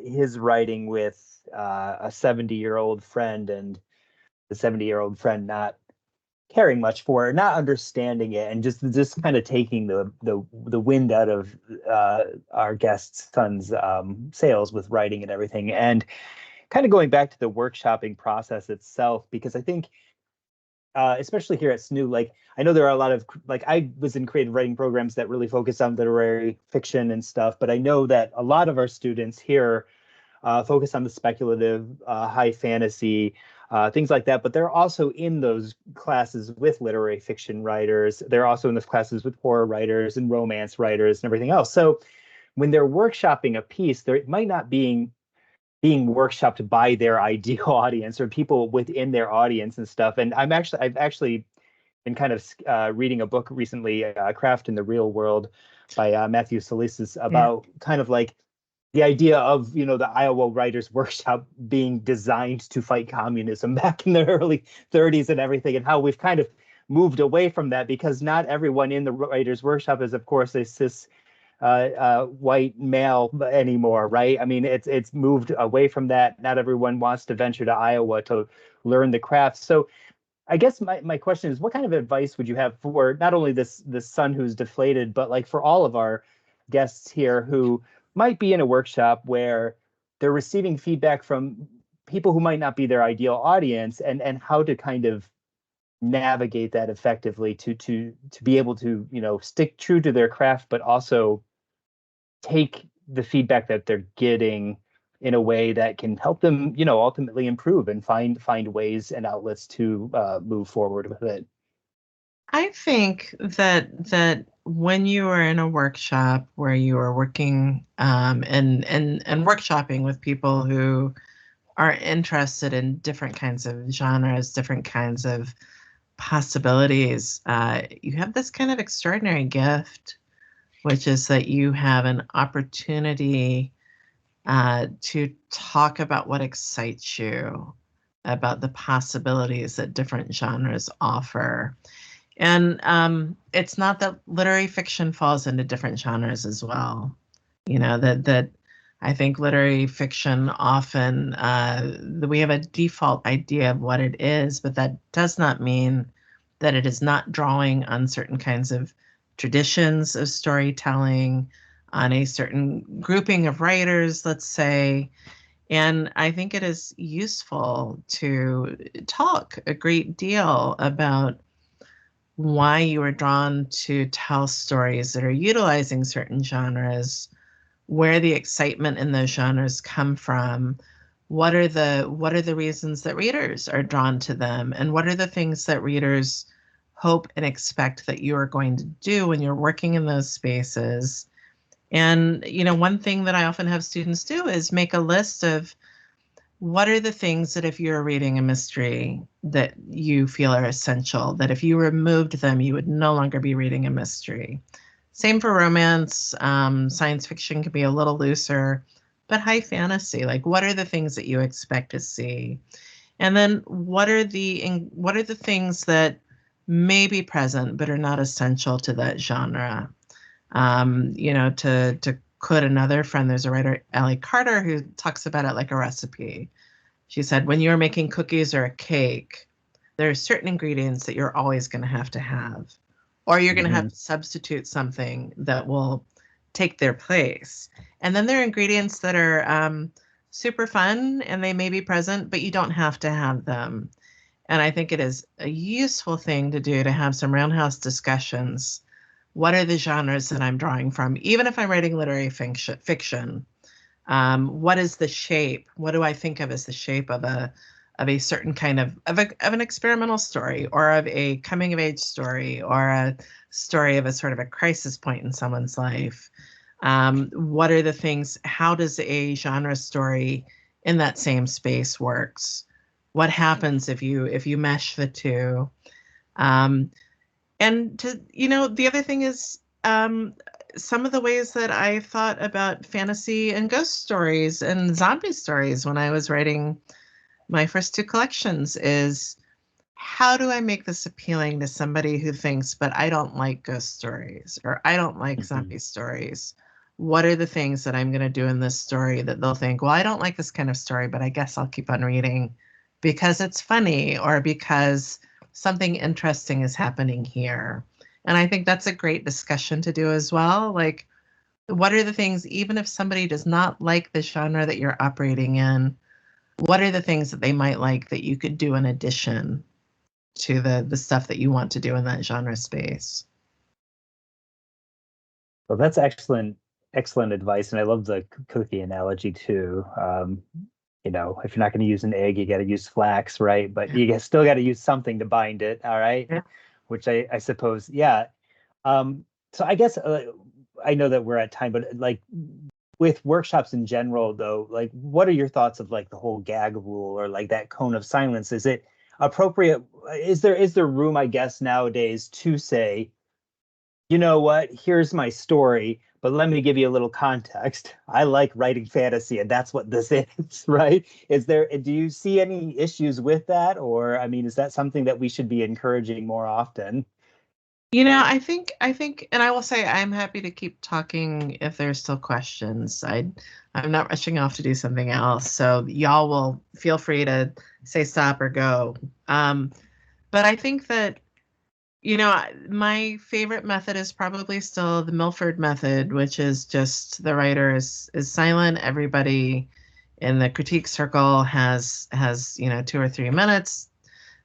his writing with a 70-year-old friend, and the 70-year-old friend not caring much for it, not understanding it, and just kind of taking the wind out of our guest's son's sails with writing and everything, and kind of going back to the workshopping process itself, because I think especially here at SNU, like I know there are a lot of, like I was in creative writing programs that really focus on literary fiction and stuff, but I know that a lot of our students here focus on the speculative, high fantasy, things like that. But they're also in those classes with literary fiction writers. They're also in those classes with horror writers and romance writers and everything else. So when they're workshopping a piece, it might not being workshopped by their ideal audience or people within their audience and stuff. And I've actually been kind of reading a book recently, Craft in the Real World by Matthew Salisis, about kind of like the idea of, the Iowa Writers Workshop being designed to fight communism back in the early 30s and everything, and how we've kind of moved away from that, because not everyone in the Writers Workshop is, of course, a cis white male anymore, right? I mean, it's moved away from that. Not everyone wants to venture to Iowa to learn the craft. So I guess my question is, what kind of advice would you have for not only this son who's deflated, but like for all of our guests here who might be in a workshop where they're receiving feedback from people who might not be their ideal audience, and how to kind of navigate that effectively to be able to, stick true to their craft, but also take the feedback that they're getting in a way that can help them, ultimately improve and find ways and outlets to move forward with it. I think that when you are in a workshop where you are working and workshopping with people who are interested in different kinds of genres, different kinds of possibilities, you have this kind of extraordinary gift, which is that you have an opportunity to talk about what excites you, about the possibilities that different genres offer. And it's not that literary fiction falls into different genres as well. That I think literary fiction often, we have a default idea of what it is, but that does not mean that it is not drawing on certain kinds of traditions of storytelling, on a certain grouping of writers, let's say. And I think it is useful to talk a great deal about why you are drawn to tell stories that are utilizing certain genres, where the excitement in those genres come from, what are the reasons that readers are drawn to them, and what are the things that readers hope and expect that you are going to do when you're working in those spaces. And one thing that I often have students do is make a list of what are the things that if you're reading a mystery that you feel are essential, that if you removed them, you would no longer be reading a mystery. Same for romance. Science fiction can be a little looser, but high fantasy, like what are the things that you expect to see? And then what are the things that may be present but are not essential to that genre? To quote another friend, there's a writer, Allie Carter, who talks about it like a recipe. She said, when you're making cookies or a cake, there are certain ingredients that you're always going to have, or you're going to have to substitute something that will take their place. And then there are ingredients that are super fun and they may be present, but you don't have to have them. And I think it is a useful thing to do to have some roundhouse discussions. What are the genres that I'm drawing from? Even if I'm writing literary fiction, what is the shape? What do I think of as the shape of a certain kind of an experimental story, or of a coming of age story, or a story of a sort of a crisis point in someone's life? What are the things? How does a genre story in that same space works? What happens if you mesh the two? And the other thing is some of the ways that I thought about fantasy and ghost stories and zombie stories when I was writing my first two collections is, how do I make this appealing to somebody who thinks, but I don't like ghost stories, or I don't like zombie stories? What are the things that I'm going to do in this story that they'll think, well, I don't like this kind of story, but I guess I'll keep on reading because it's funny, or because something interesting is happening here. And I think that's a great discussion to do as well. Like, what are the things, even if somebody does not like the genre that you're operating in, what are the things that they might like that you could do in addition to the stuff that you want to do in that genre space? Well, that's excellent advice. And I love the cookie analogy too. If you're not going to use an egg, you got to use flax, right? But you still got to use something to bind it. All right. Yeah. Which I suppose, yeah. So I guess I know that we're at time, but like with workshops in general, though, like what are your thoughts of like the whole gag rule, or like that cone of silence? Is it appropriate? Is there room, I guess, nowadays to say, you know what, here's my story, but let me give you a little context. I like writing fantasy, and that's what this is, right? Do you see any issues with that? Or, I mean, is that something that we should be encouraging more often? I think, and I will say I'm happy to keep talking if there's still questions. I'm not rushing off to do something else, so y'all will feel free to say stop or go. But I think that, my favorite method is probably still the Milford method, which is just the writer is silent. Everybody in the critique circle has 2 or 3 minutes.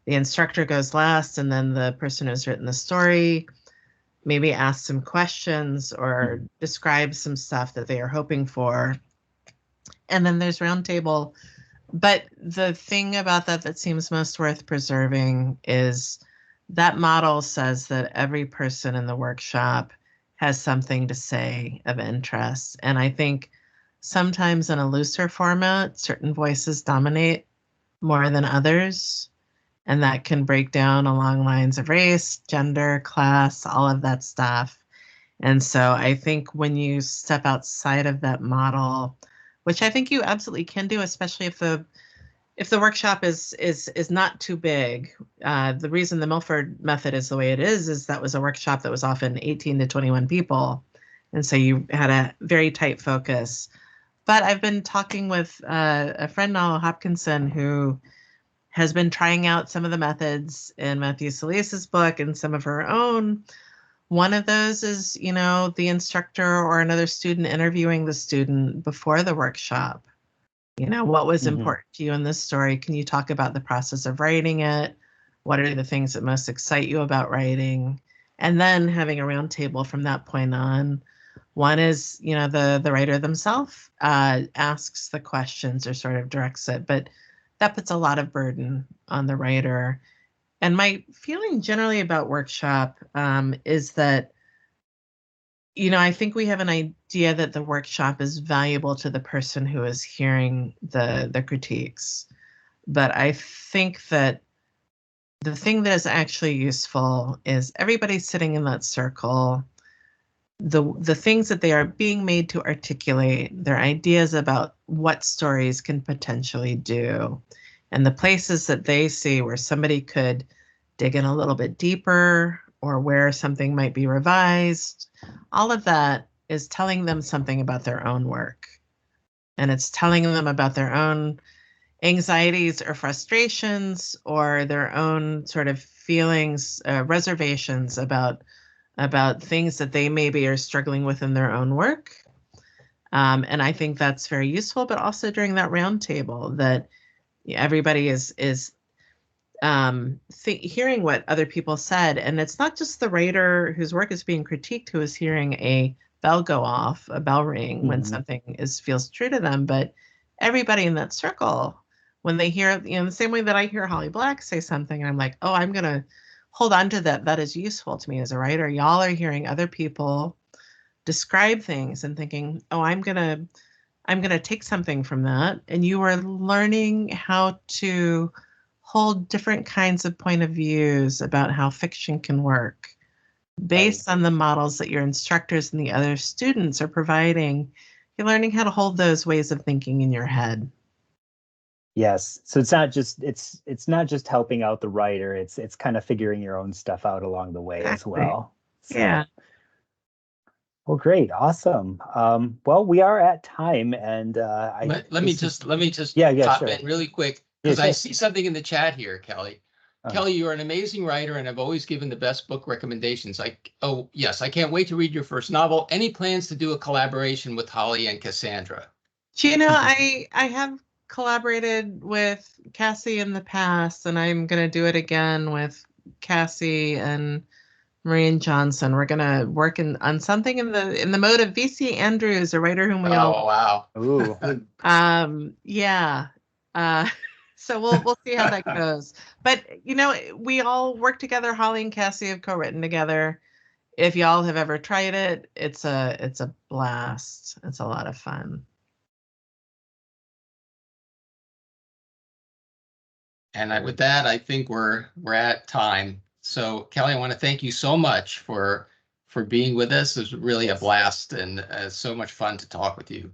The instructor goes last, and then the person who's written the story maybe asks some questions or describes some stuff that they are hoping for. And then there's roundtable. But the thing about that seems most worth preserving is that model says that every person in the workshop has something to say of interest. And I think sometimes in a looser format, certain voices dominate more than others. And that can break down along lines of race, gender, class, all of that stuff. And so I think when you step outside of that model, which I think you absolutely can do, especially if the workshop is not too big. The reason the Milford method is the way it is that was a workshop that was often 18 to 21 people. And so you had a very tight focus. But I've been talking with a friend, Nala Hopkinson, who has been trying out some of the methods in Matthew Salias's book and some of her own. One of those is, the instructor or another student interviewing the student before the workshop. What was important to you in this story? Can you talk about the process of writing it? What are the things that most excite you about writing? And then having a roundtable from that point on. One is, the writer themselves asks the questions or sort of directs it, but that puts a lot of burden on the writer. And my feeling generally about workshop is that, I think we have an idea that the workshop is valuable to the person who is hearing the critiques. But I think that the thing that is actually useful is everybody sitting in that circle, the things that they are being made to articulate, their ideas about what stories can potentially do, and the places that they see where somebody could dig in a little bit deeper or where something might be revised. All of that is telling them something about their own work. And it's telling them about their own anxieties or frustrations or their own sort of feelings, reservations about things that they maybe are struggling with in their own work. And I think that's very useful, but also during that roundtable that everybody is hearing what other people said. And it's not just the writer whose work is being critiqued who is hearing a bell go off, a bell ring when something feels true to them, but everybody in that circle, when they hear, the same way that I hear Holly Black say something, and I'm like, oh, I'm going to hold on to that. That is useful to me as a writer. Y'all are hearing other people describe things and thinking, oh, I'm going to take something from that. And you are learning how to hold different kinds of point of views about how fiction can work based on the models that your instructors and the other students are providing. You're learning how to hold those ways of thinking in your head. Yes. So it's not just helping out the writer. It's kind of figuring your own stuff out along the way as well. So, yeah. Well, great. Awesome. Well, we are at time, and let me just yeah, pop sure. in really quick because Yeah, I sure. see something in the chat here, Kelly. Kelly, you're an amazing writer and I've always given the best book recommendations. Oh yes, I can't wait to read your first novel. Any plans to do a collaboration with Holly and Cassandra? I have collaborated with Cassie in the past, and I'm going to do it again with Cassie and Marian Johnson. We're going to work on something in the mode of VC Andrews, a writer whom we all. Wow. Ooh. Yeah. So we'll see how that goes. But we all work together. Holly and Cassie have co-written together. If y'all have ever tried it, it's a blast. It's a lot of fun. And with that, I think we're at time. So Kelly, I want to thank you so much for being with us. It was really a blast and so much fun to talk with you.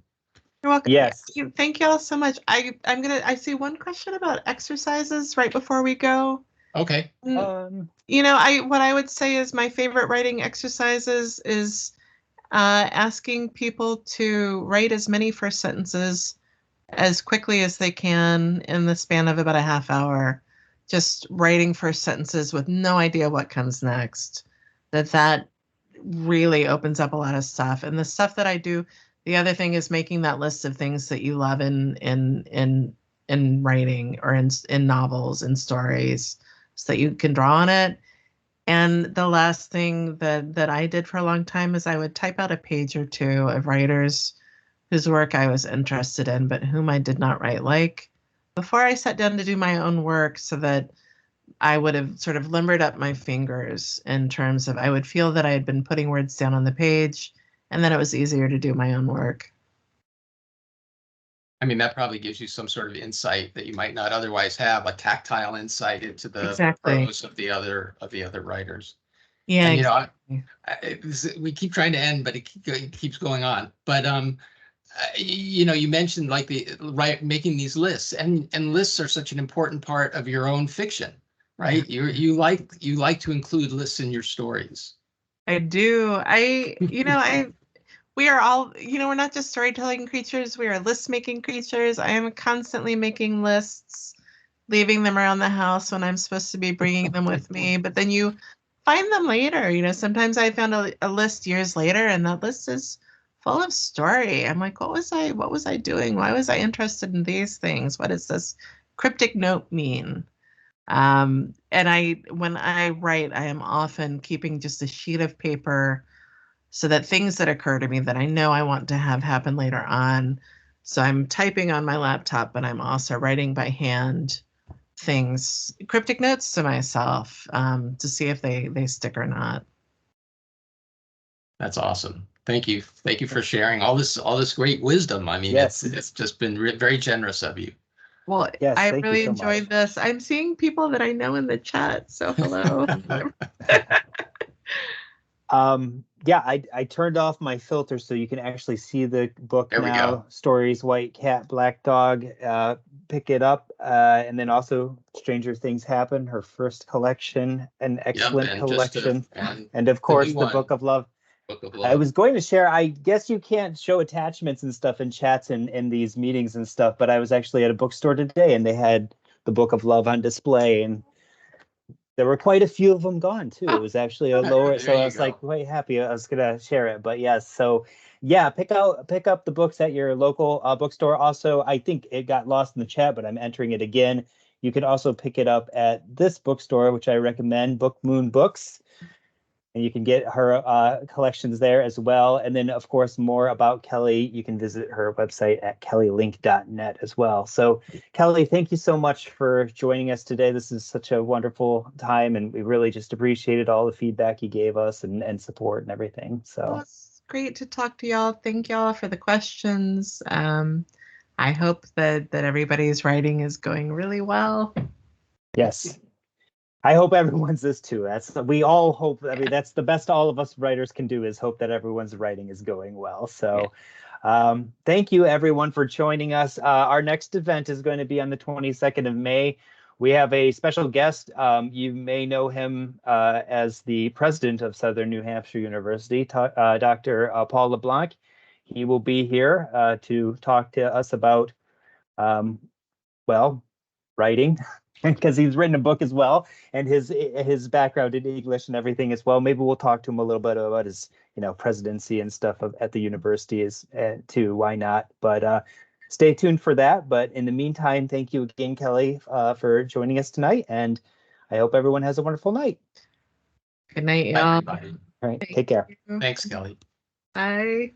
You're welcome. Yes. Thank you all so much. I see one question about exercises right before we go. Okay. What I would say is my favorite writing exercises is asking people to write as many first sentences as quickly as they can in the span of about a half hour. Just writing first sentences with no idea what comes next. That really opens up a lot of stuff. And the stuff that I do, the other thing is making that list of things that you love in writing or in novels and stories so that you can draw on it. And the last thing that I did for a long time is I would type out a page or two of writers whose work I was interested in, but whom I did not write like, before I sat down to do my own work, so that I would have sort of limbered up my fingers in terms of I would feel that I had been putting words down on the page, and then it was easier to do my own work. I mean, that probably gives you some sort of insight that you might not otherwise have, a tactile insight into the prose of the other writers. Yeah, and, we keep trying to end, but it keeps going on. But you mentioned like making these lists, and lists are such an important part of your own fiction, right? You like to include lists in your stories. I do. we are all, we're not just storytelling creatures, we are list making creatures. I am constantly making lists, leaving them around the house when I'm supposed to be bringing them with me, but then you find them later. Sometimes I found a list years later and that list is full of story. I'm like, what was I doing? Why was I interested in these things? What does this cryptic note mean? And when I write, I am often keeping just a sheet of paper so that things that occur to me that I know I want to have happen later on. So I'm typing on my laptop, but I'm also writing by hand things, cryptic notes to myself, to see if they stick or not. That's awesome. Thank you. Thank you for sharing all this great wisdom. I mean, Yes. it's just been very generous of you. Well, Yes, I thank you really so enjoyed much. this. I'm seeing people that I know in the chat, so hello. Yeah, I turned off my filter so you can actually see the book There we now. go. Stories, White Cat, Black Dog. Pick it up, and then also Stranger Things Happen, her first collection, an excellent And just collection, and and of the course new the one, Book of Love. Book of I Love. was going to share. I guess you can't show attachments and stuff in chats and in these meetings and stuff, but I was actually at a bookstore today and they had the Book of Love on display, and there were quite a few of them gone too. It was actually a lower, There so I you was like go. quite happy. I was gonna share it, but yes. So yeah, pick up the books at your local bookstore. Also, I think it got lost in the chat, but I'm entering it again. You can also pick it up at this bookstore, which I recommend, Book Moon Books, and you can get her collections there as well. And then, of course, more about Kelly, you can visit her website at kellylink.net as well. So, Kelly, thank you so much for joining us today. This is such a wonderful time, and we really just appreciated all the feedback you gave us and support and everything. So, Well, it's great to talk to y'all. Thank y'all for the questions. I hope that everybody's writing is going really well. yes. I hope everyone's this too. We all hope. I mean, that's the best all of us writers can do is hope that everyone's writing is going well. So, thank you everyone for joining us. Our next event is going to be on the 22nd of May. We have a special guest. You may know him as the president of Southern New Hampshire University, Dr. Paul LeBlanc. He will be here to talk to us about, well, writing, because he's written a book as well, and his background in English and everything as well. Maybe we'll talk to him a little bit about his presidency and stuff at the university too. Why not? But stay tuned for that. But in the meantime, thank you again, Kelly, for joining us tonight, and I hope everyone has a wonderful night. Good night, Bye, y'all. everybody. All right, take care. You. Thanks, Kelly. Bye.